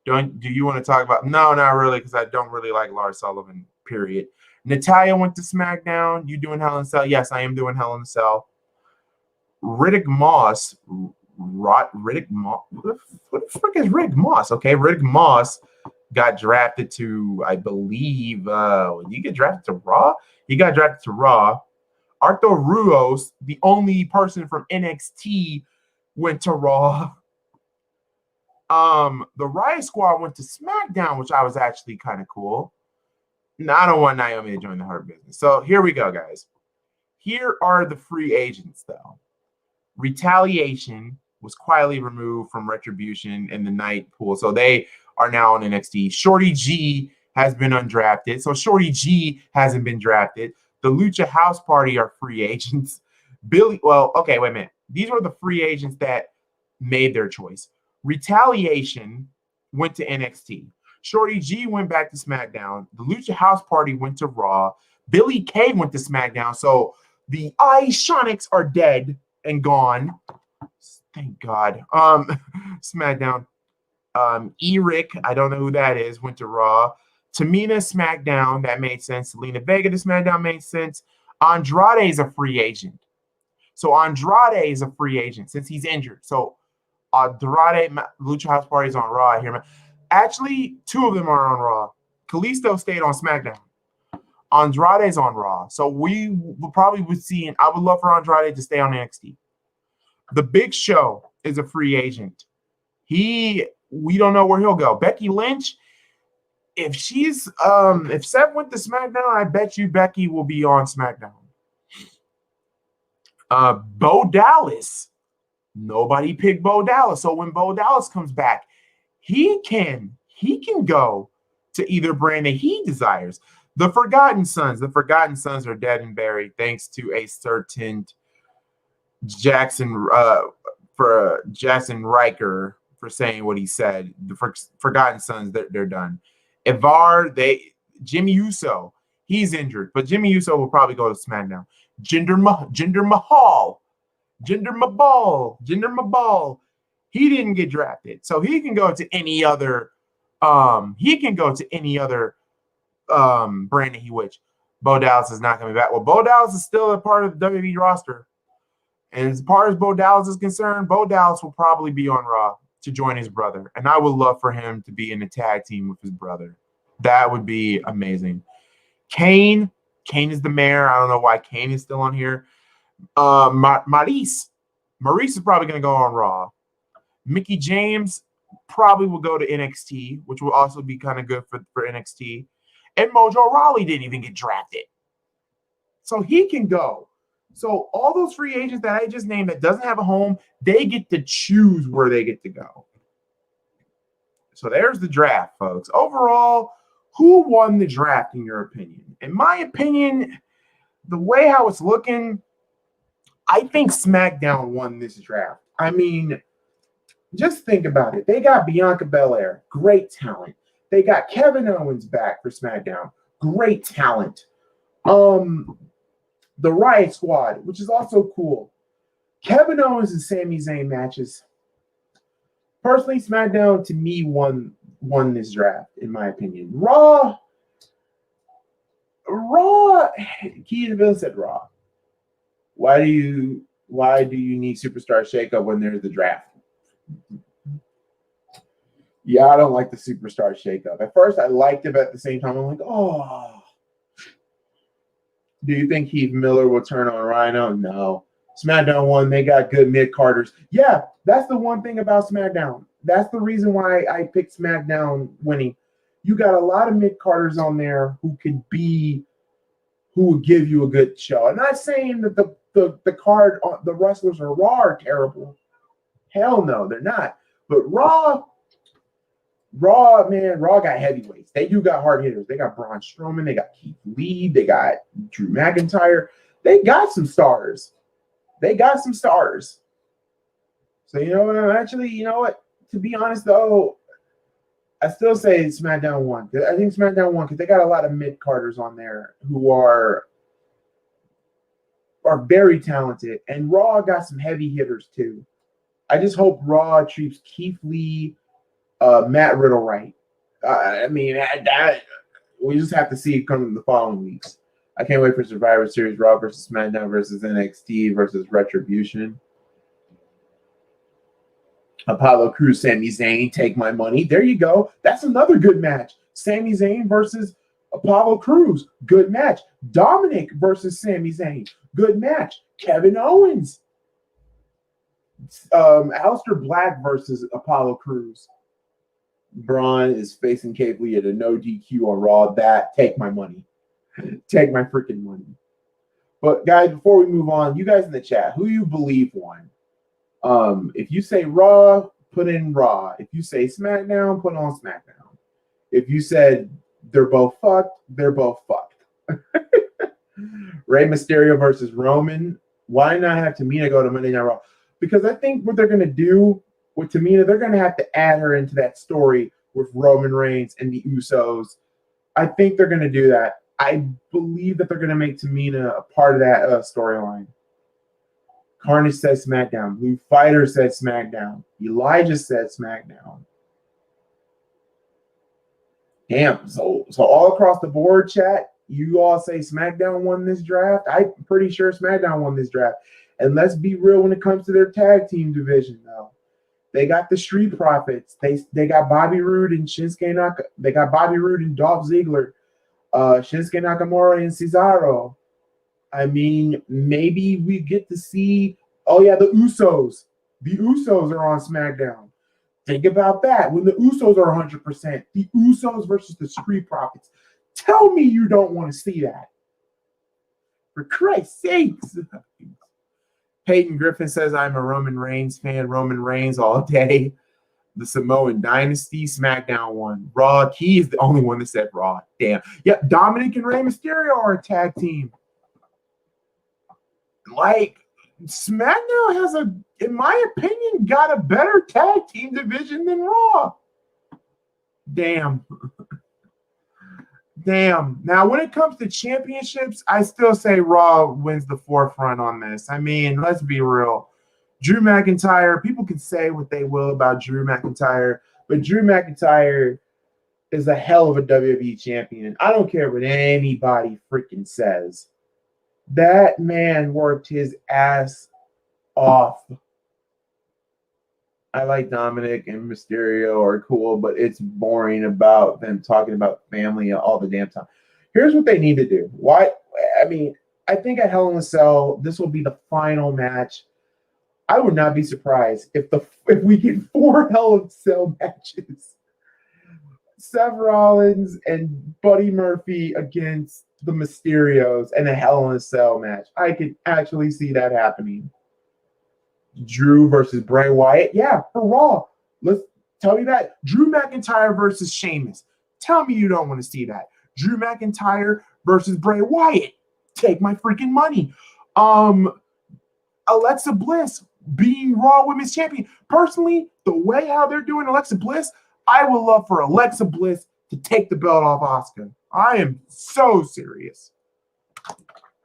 Do you want to talk about? No, not really, because I don't really like Lars Sullivan, period. Natalya went to SmackDown. You doing Hell in a Cell? Yes, I am doing Hell in a Cell. Riddick Moss. Riddick Moss. What the fuck is Riddick Moss? Okay, Riddick Moss got drafted to, I believe, did he get drafted to Raw? He got drafted to Raw. Arthur Ruos, the only person from NXT, went to Raw. The Riot Squad went to SmackDown, which I was actually kind of cool. No, I don't want Naomi to join the Hurt Business. So here we go, guys. Here are the free agents, though. Retaliation was quietly removed from Retribution in the night pool. So they are now on NXT. Shorty G has been undrafted. So Shorty G hasn't been drafted. The Lucha House Party are free agents. Okay, wait a minute. These were the free agents that made their choice. Retaliation went to NXT. Shorty G went back to SmackDown. The Lucha House Party went to Raw. Billy Kay went to SmackDown. So the Iconics are dead and gone. Thank God. SmackDown. Eric, I don't know who that is, went to Raw. Tamina SmackDown, that made sense. Selena Vega to SmackDown made sense. Andrade's a free agent. So Andrade is a free agent since he's injured. So Andrade, Lucha House Party is on Raw. I hear. Actually, two of them are on Raw. Kalisto stayed on SmackDown. Andrade's on Raw. So we will probably be seeing, I would love for Andrade to stay on NXT. The Big Show is a free agent. We don't know where he'll go. Becky Lynch, if Seth went to SmackDown, I bet you Becky will be on SmackDown. Bo Dallas. Nobody picked Bo Dallas. So when Bo Dallas comes back, he can go to either brand that he desires. The Forgotten Sons are dead and buried thanks to a certain Jackson Riker for saying what he said. The Forgotten Sons, they're done. Ivar, Jimmy Uso, he's injured, but Jimmy Uso will probably go to SmackDown. Jinder Mahal, he didn't get drafted, so he can go to any other. Brand that he wishes. Bo Dallas is not coming back. Well, Bo Dallas is still a part of the WWE roster. And as far as Bo Dallas is concerned, Bo Dallas will probably be on Raw to join his brother. And I would love for him to be in a tag team with his brother. That would be amazing. Kane is the mayor. I don't know why Kane is still on here. Maurice is probably going to go on Raw. Mickey James probably will go to NXT, which will also be kind of good for NXT. And Mojo Rawley didn't even get drafted. So he can go. So all those free agents that I just named that doesn't have a home, they get to choose where they get to go. So there's the draft, folks. Overall, who won the draft in your opinion? In my opinion, the way how it's looking, I think SmackDown won this draft. I mean, just think about it. They got Bianca Belair, great talent. They got Kevin Owens back for SmackDown, great talent. The Riot Squad, which is also cool. Kevin Owens and Sami Zayn matches. Personally, SmackDown to me won this draft, in my opinion. Raw. Keith Deville said Raw. Why do you need Superstar Shakeup when there's the draft? Yeah, I don't like the Superstar Shakeup. At first, I liked it, but at the same time, I'm like, oh. Do you think Heath Miller will turn on Rhino? No. SmackDown won. They got good mid-carders. Yeah, that's the one thing about SmackDown. That's the reason why I picked SmackDown winning. You got a lot of mid-carders on there who would give you a good show. I'm not saying that the wrestlers on Raw are terrible. Hell no, they're not. But Raw, man, Raw got heavyweights. They do got hard hitters. They got Braun Strowman. They got Keith Lee. They got Drew McIntyre. They got some stars. So you know what? You know what? To be honest, though, I still say SmackDown won. I think SmackDown won because they got a lot of mid-carders on there who are very talented. And Raw got some heavy hitters, too. I just hope Raw treats Keith Lee, Matt Riddle right. I mean, that we just have to see it come in the following weeks. I can't wait for Survivor Series, Raw versus SmackDown versus NXT versus Retribution. Apollo Crews, Sami Zayn, take my money. There you go. That's another good match. Sami Zayn versus Apollo Crews, good match. Dominic versus Sami Zayn, good match. Kevin Owens, Aleister Black versus Apollo Crews. Braun is facing Keith Lee at a no DQ on Raw. Take my money. Take my freaking money. But guys, before we move on, you guys in the chat, who you believe won? If you say Raw, put in Raw. If you say SmackDown, put on SmackDown. If you said they're both fucked, they're both fucked. Rey Mysterio versus Roman. Why not have Tamina go to Monday Night Raw? Because I think what they're going to do with Tamina, they're going to have to add her into that story with Roman Reigns and the Usos. I think they're going to do that. I believe that they're going to make Tamina a part of that storyline. Carnage said SmackDown. Blue Fighter said SmackDown. Elijah said SmackDown. Damn. So all across the board, chat, you all say SmackDown won this draft. I'm pretty sure SmackDown won this draft. And let's be real when it comes to their tag team division, though. They got the Street Profits. They got Bobby Roode and Shinsuke Nakamura. They got Bobby Roode and Dolph Ziggler. Shinsuke Nakamura and Cesaro. I mean, maybe we get to see, oh yeah, the Usos. The Usos are on SmackDown. Think about that. When the Usos are 100%, the Usos versus the Street Profits. Tell me you don't want to see that. For Christ's sakes. Peyton Griffin says, I'm a Roman Reigns fan. Roman Reigns all day. The Samoan Dynasty, SmackDown won. Raw, Key is the only one that said Raw. Damn. Yep, Dominic and Rey Mysterio are a tag team. Like, SmackDown has in my opinion, got a better tag team division than Raw. Damn. Damn. Now, when it comes to championships, I still say Raw wins the forefront on this. I mean, let's be real. Drew McIntyre, people can say what they will about Drew McIntyre, but Drew McIntyre is a hell of a WWE champion. I don't care what anybody freaking says. That man worked his ass off. I like Dominic and Mysterio are cool, but it's boring about them talking about family all the damn time. Here's what they need to do. I think at Hell in a Cell, this will be the final match. I would not be surprised if we get 4 Hell in a Cell matches. Seth Rollins and Buddy Murphy against the Mysterios and a Hell in a Cell match. I could actually see that happening. Drew versus Bray Wyatt. Yeah, for Raw. Let's tell me that. Drew McIntyre versus Sheamus. Tell me you don't want to see that. Drew McIntyre versus Bray Wyatt. Take my freaking money. Alexa Bliss being Raw Women's Champion. Personally, the way how they're doing Alexa Bliss, I would love for Alexa Bliss to take the belt off Asuka. I am so serious.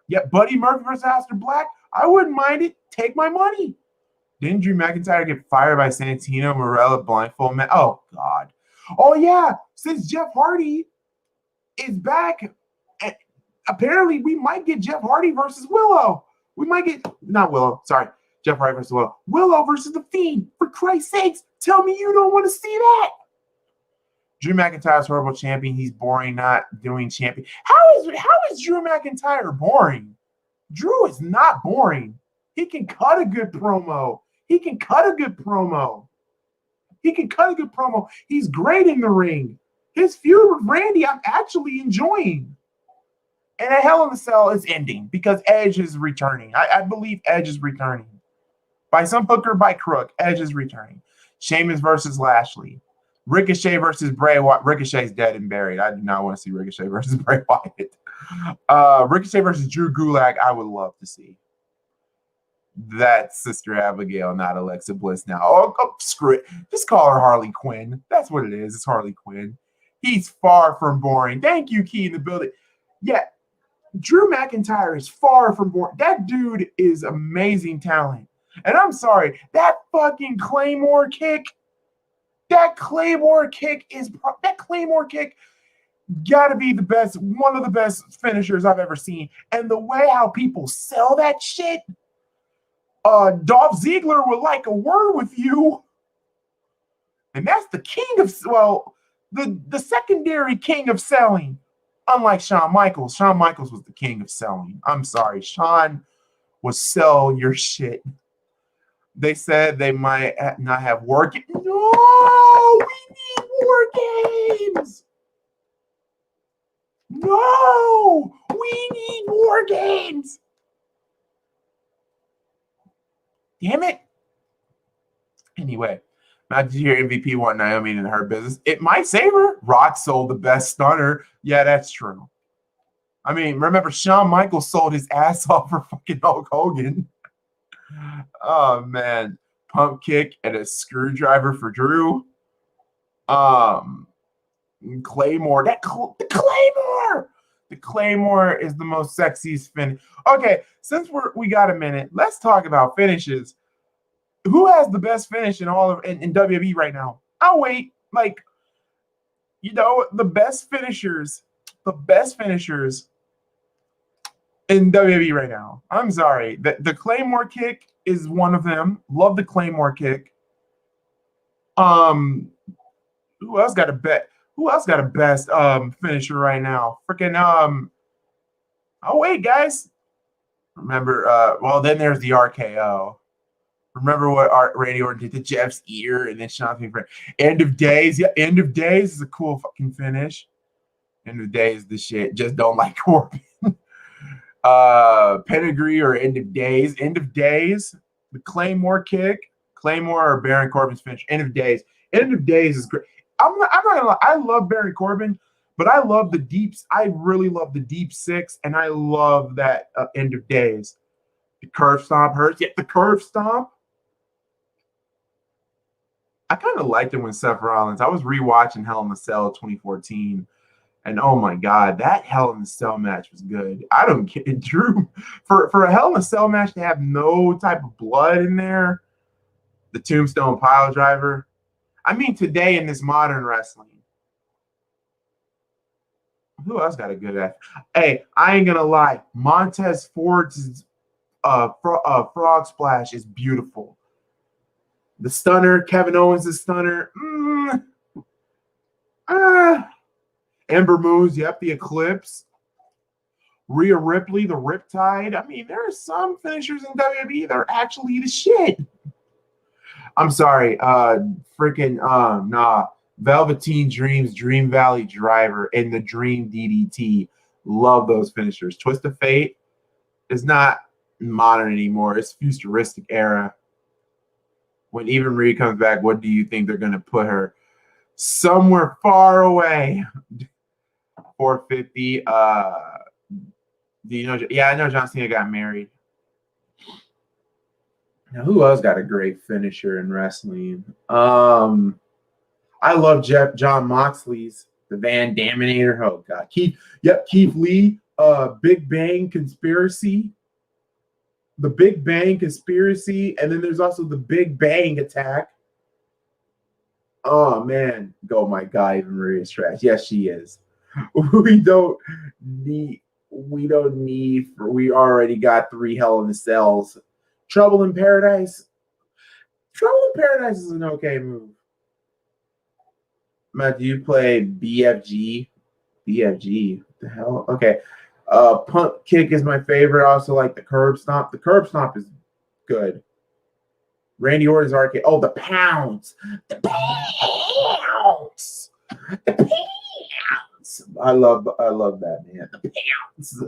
Yep, Buddy Murphy versus Aleister Black. I wouldn't mind it. Take my money. Didn't Drew McIntyre get fired by Santino Marella blindfold man? Oh, God. Oh, yeah. Since Jeff Hardy is back, apparently we might get Jeff Hardy versus Willow. We might get, not Willow, sorry. Jeff Hardy versus Willow. Willow versus The Fiend. For Christ's sakes, tell me you don't want to see that. Drew McIntyre's horrible champion. He's boring, not doing champion. How is Drew McIntyre boring? Drew is not boring. He can cut a good promo. He He can cut a good promo. He's great in the ring. His feud with Randy, I'm actually enjoying. And a Hell in a Cell is ending because Edge is returning. I believe Edge is returning. By some hook or by crook, Edge is returning. Sheamus versus Lashley. Ricochet versus Bray Wyatt. Ricochet's dead and buried. I do not want to see Ricochet versus Bray Wyatt. Ricochet versus Drew Gulak, I would love to see. That's Sister Abigail, not Alexa Bliss now. Oh, screw it. Just call her Harley Quinn. That's what it is. It's Harley Quinn. He's far from boring. Thank you, Key in the building. Yeah, Drew McIntyre is far from boring. That dude is amazing talent. And I'm sorry, that fucking Claymore kick, that Claymore kick gotta be the best, one of the best finishers I've ever seen. And the way how people sell that shit, Dolph Ziggler would like a word with you. And that's the king of, well, the secondary king of selling. Unlike Shawn Michaels. Shawn Michaels was the king of selling. I'm sorry. Shawn would sell your shit. They said they might not have war games. No! We need war games! No! We need war games! Damn it. Anyway, now did you hear MVP want Naomi in her business? It might save her. Rock sold the best stunner. Yeah, that's true. I mean, remember, Shawn Michaels sold his ass off for fucking Hulk Hogan. Oh, man. Pump kick and a screwdriver for Drew. Claymore. The Claymore! The Claymore is the most sexiest finish. Okay, since we got a minute, let's talk about finishes. Who has the best finish in all of in WWE right now? I'll wait. Like, you know, the best finishers in WWE right now. I'm sorry. The Claymore kick is one of them. Love the Claymore kick. Who else got a bet? Who else got a best finisher right now? Freaking oh wait, guys. Remember, well, then there's the RKO. Remember what Randy Orton did to Jeff's ear and then Sean for End of Days. Yeah, End of Days is a cool fucking finish. End of Days is the shit. Just don't like Corbin. Pedigree or End of Days. End of Days. The Claymore kick. Claymore or Baron Corbin's finish. End of Days. End of Days is great. I'm not gonna lie. I love Baron Corbin, but I love the deeps. I really love the deep six, and I love that End of Days. The curve stomp hurts. Yeah, the curve stomp. I kind of liked it when Seth Rollins. I was rewatching Hell in a Cell 2014, and oh my god, that Hell in a Cell match was good. I don't get Drew for a Hell in a Cell match to have no type of blood in there. The Tombstone Pile Driver. I mean, today in this modern wrestling, who else got a good act? Hey, I ain't gonna lie. Montez Ford's frog splash is beautiful. The stunner, Kevin Owens' stunner. Ember Moon's, yep, the Eclipse. Rhea Ripley, the Riptide. I mean, there are some finishers in WWE that are actually the shit. I'm sorry, Velveteen Dreams, Dream Valley Driver, and the Dream DDT. Love those finishers. Twist of Fate is not modern anymore. It's futuristic era. When Eva Marie comes back, what do you think they're going to put her? Somewhere far away. 450. Do you know? Yeah, I know John Cena got married. Now, who else got a great finisher in wrestling? I love John Moxley's the Van Daminator. Oh God, Keith Lee. Big Bang Conspiracy. The Big Bang Conspiracy, and then there's also the Big Bang Attack. Oh man, oh my God, even Maria's trash. Yes, she is. We already got 3 Hell in the Cells. Trouble in Paradise. Trouble in Paradise is an okay move. Matt, do you play BFG? BFG? What the hell? Okay. Pump kick is my favorite. I also like the curb stomp. The curb stomp is good. Randy Orton's arcade. Oh, the pounds. The pounds. The pounds. I love that, man. The pounds.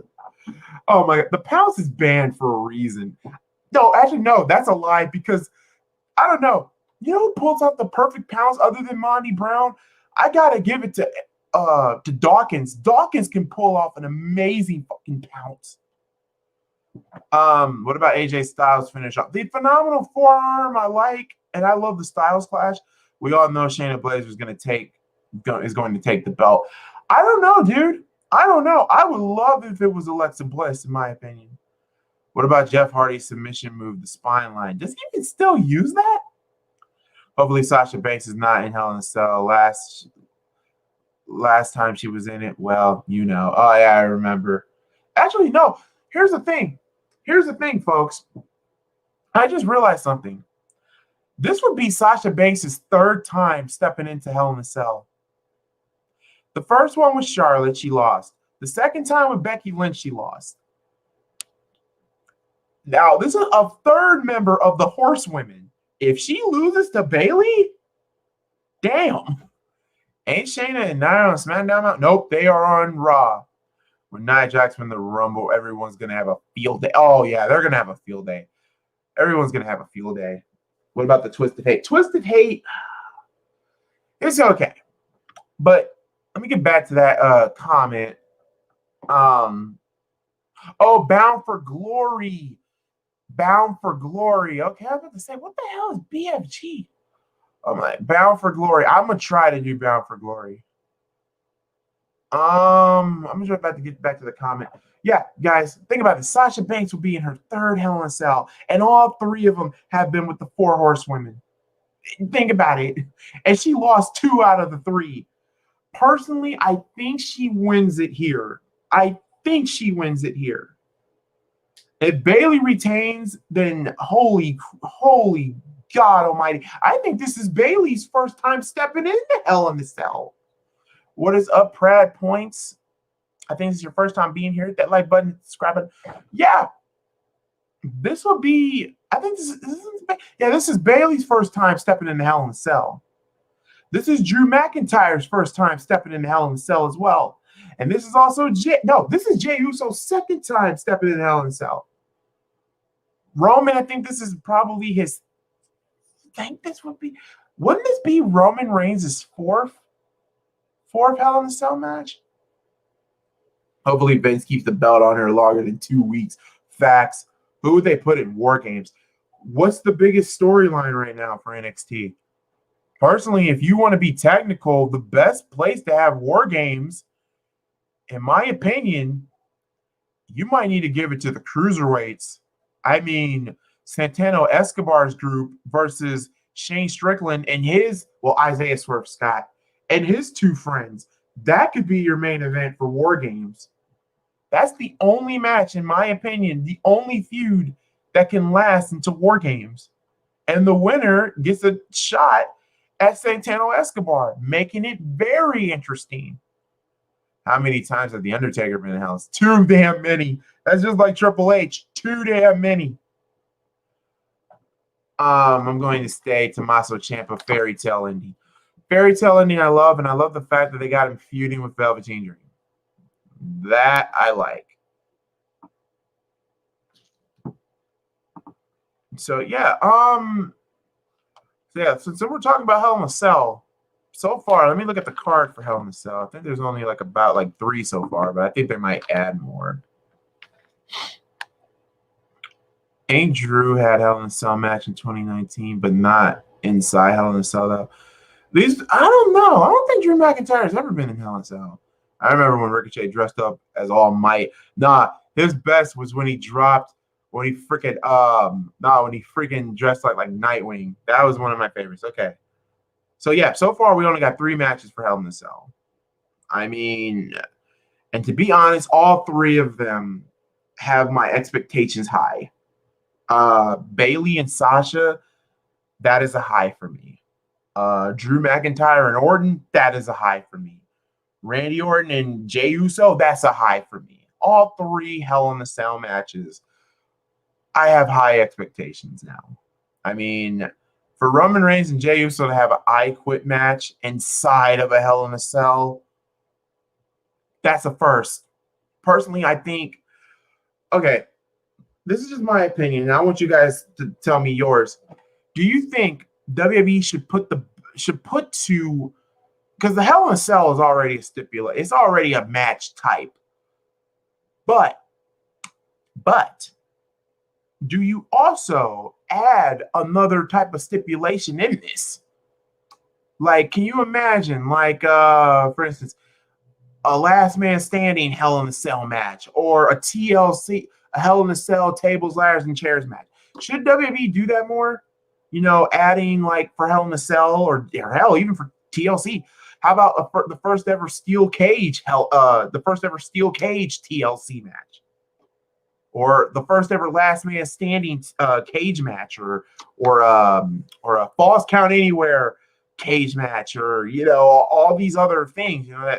Oh my god. The pounds is banned for a reason. No, actually, no, that's a lie because I don't know. You know who pulls out the perfect pounds other than Monty Brown? I gotta give it to Dawkins. Dawkins can pull off an amazing fucking pounce. What about AJ Styles finish off? The phenomenal forearm I like, and I love the Styles clash. We all know Shayna Baszler is going to take the belt. I don't know, dude. I don't know. I would love if it was Alexa Bliss, in my opinion. What about Jeff Hardy's submission move, the spine line? Does he even still use that? Hopefully Sasha Banks is not in Hell in a Cell. Last time she was in it, well, you know. Oh, yeah, I remember. Actually, no. Here's the thing. Here's the thing, folks. I just realized something. This would be Sasha Banks' third time stepping into Hell in a Cell. The first one was Charlotte. She lost. The second time with Becky Lynch, she lost. Now, this is a third member of the Horsewomen. If she loses to Bayley, damn. Ain't Shayna and Nia on SmackDown? Nope, they are on Raw. When Nia Jax win the Rumble, everyone's going to have a field day. Oh, yeah, they're going to have a field day. Everyone's going to have a field day. What about the Twisted Hate? Twisted Hate, it's okay. But let me get back to that comment. Oh, Bound for Glory. Bound for Glory. Okay, I was about to say, what the hell is BFG? Oh my, Bound for Glory. I'm going to try to do Bound for Glory. I'm just about to get back to the comment. Yeah, guys, think about it. Sasha Banks will be in her third Hell in a Cell, and all three of them have been with the 4 Horsewomen. Think about it. And she lost 2 out of the 3. Personally, I think she wins it here. If Bayley retains, then holy God almighty. I think this is Bayley's first time stepping into Hell in a Cell. What is up, Prad Points? I think this is your first time being here. Hit that like button, subscribe button. Yeah. This will be, I think this is Bayley's first time stepping into Hell in a Cell. This is Drew McIntyre's first time stepping into Hell in a Cell as well. And this is also this is Jey Uso's second time stepping into Hell in a Cell. Roman, I think this is probably his, wouldn't this be Roman Reigns' fourth Hell in a Cell match? Hopefully Vince keeps the belt on her longer than 2 weeks. Facts. Who would they put in War Games? What's the biggest storyline right now for NXT? Personally, if you want to be technical, the best place to have War Games, in my opinion, you might need to give it to the cruiserweights. I mean, Santana Escobar's group versus Shane Strickland and Isaiah Swerve Scott and his 2 friends. That could be your main event for War Games. That's the only match, in my opinion, the only feud that can last until War Games. And the winner gets a shot at Santana Escobar, making it very interesting. How many times has The Undertaker been in the house? Too damn many. That's just like Triple H. Too damn many. I'm going to stay Tommaso Ciampa Fairy Tale ending. Fairy Tale ending I love, and I love the fact that they got him feuding with Velveteen Dream. That I like. So yeah, since we're talking about Hell in a Cell, so far, let me look at the card for Hell in a Cell. I think there's only about 3 so far, but I think they might add more. Ain't Drew had Hell in a Cell match in 2019, but not inside Hell in a Cell though. I don't know. I don't think Drew McIntyre has ever been in Hell in a Cell. I remember when Ricochet dressed up as All Might. Nah, his best was when he freaking dressed like Nightwing. That was one of my favorites. Okay. So yeah, so far we only got 3 matches for Hell in a Cell. I mean, and to be honest, all 3 of them have my expectations high. Bayley and Sasha, that is a high for me. Drew McIntyre and Orton, that is a high for me. Randy Orton and Jey Uso, that's a high for me. All 3 Hell in a Cell matches, I have high expectations now. I mean, for Roman Reigns and Jey Uso to have an I Quit match inside of a Hell in a Cell, that's a first. Personally, I think, okay, this is just my opinion, and I want you guys to tell me yours. Do you think WWE should put to, because the Hell in a Cell is already a stipulation, it's already a match type. But do you also add another type of stipulation in this? Like, can you imagine, like, for instance, a last man standing Hell in a Cell match, or a TLC, a Hell in a Cell tables, ladders, and chairs match? Should WWE do that more? You know, adding, like, for Hell in a Cell, or hell, even for TLC. How about the first ever steel cage TLC match, or the first ever last man standing cage match, or a Falls Count Anywhere cage match, or, you know, all these other things, you know,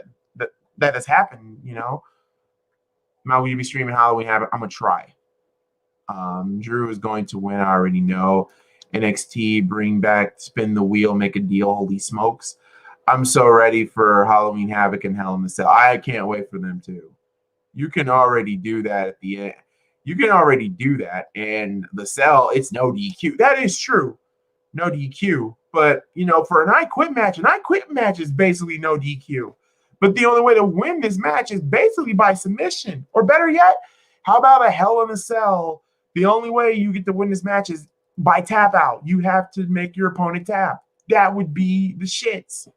that has happened. You know, now will you be streaming Halloween Havoc? I'm gonna try. Drew is going to win. I already know. NXT, bring back, spin the wheel, make a deal. Holy smokes! I'm so ready for Halloween Havoc and Hell in a Cell. I can't wait for them too. You can already do that at the end. You can already do that. And the Cell, it's no DQ. That is true. No DQ. But, you know, for an I Quit match is basically no DQ. But the only way to win this match is basically by submission. Or better yet, how about a Hell in a Cell? The only way you get to win this match is by tap out. You have to make your opponent tap. That would be the shits.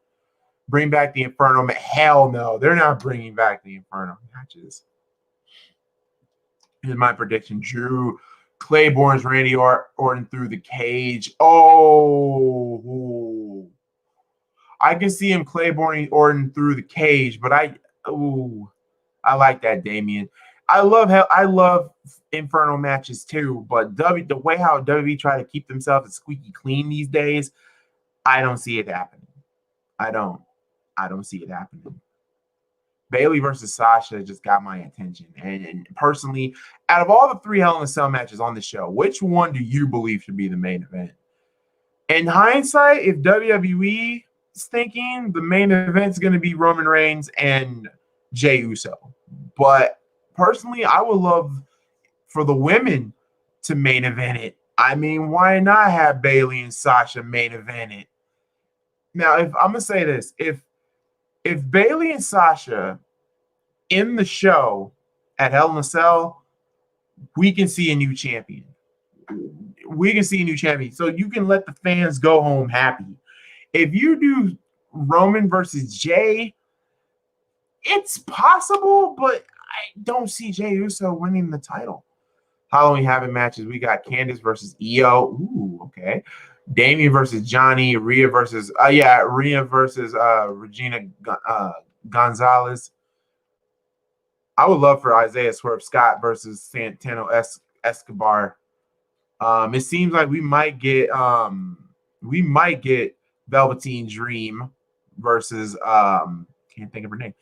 Bring back the Inferno match. Hell no. They're not bringing back the Inferno matches. Here's my prediction. Drew Claiborne's Randy Orton through the cage. Oh. I can see him Claiborne Orton through the cage, but I like that, Damien. I love Inferno matches too, but the way how WWE try to keep themselves squeaky clean these days, I don't see it happening. I don't see it happening. Bayley versus Sasha just got my attention. And personally, out of all the 3 Hell in a Cell matches on the show, which one do you believe should be the main event? In hindsight, if WWE is thinking, the main event is going to be Roman Reigns and Jey Uso. But personally, I would love for the women to main event it. I mean, why not have Bayley and Sasha main event it? Now, if I'm gonna say this, if Bayley and Sasha in the show at Hell in a Cell, we can see a new champion. We can see a new champion. So you can let the fans go home happy. If you do Roman versus Jey, it's possible, but I don't see Jey Uso winning the title. Halloween Havoc matches, we got Candice versus Io. Ooh, okay. Damien versus Johnny. Rhea versus Regina Gonzalez. I would love for Isaiah Swerve Scott versus Santino Escobar. It seems like we might get Velveteen Dream versus can't think of her name.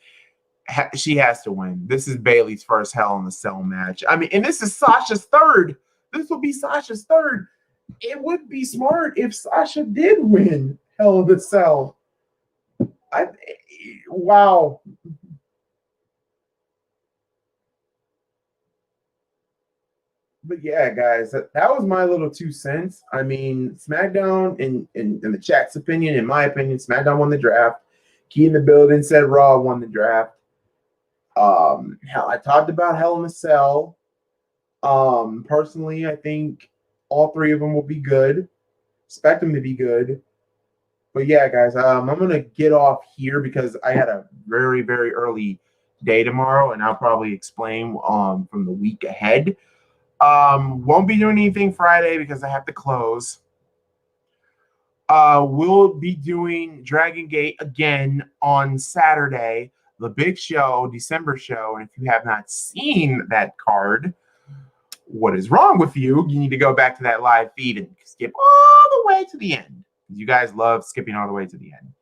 She has to win. This is Bayley's first Hell in a Cell match. I mean, and this is Sasha's third. This will be Sasha's third. It would be smart if Sasha did win Hell in a Cell. Wow. But yeah, guys, that was my little 2 cents. I mean, SmackDown, in the chat's opinion, in my opinion, SmackDown won the draft. Key in the building said Raw won the draft. Hell, I talked about Hell in a Cell. Personally, I think all 3 of them will be good. Expect them to be good. But yeah, guys, I'm gonna get off here because I had a very, very early day tomorrow, and I'll probably explain from the week ahead. Won't be doing anything Friday because I have to close. We'll be doing Dragon Gate again on Saturday, the big show, December show. And if you have not seen that card, what is wrong with you? You need to go back to that live feed and skip all the way to the end. You guys love skipping all the way to the end.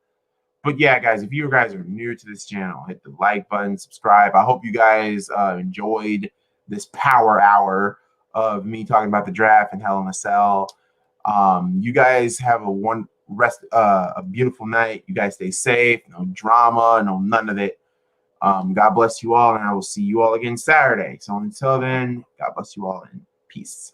But yeah, guys, if you guys are new to this channel, hit the like button, subscribe. I hope you guys enjoyed this power hour of me talking about the draft and Hell in a Cell. You guys have a beautiful night. You guys stay safe. No drama. No none of it. God bless you all, and I will see you all again Saturday. So until then, God bless you all and peace.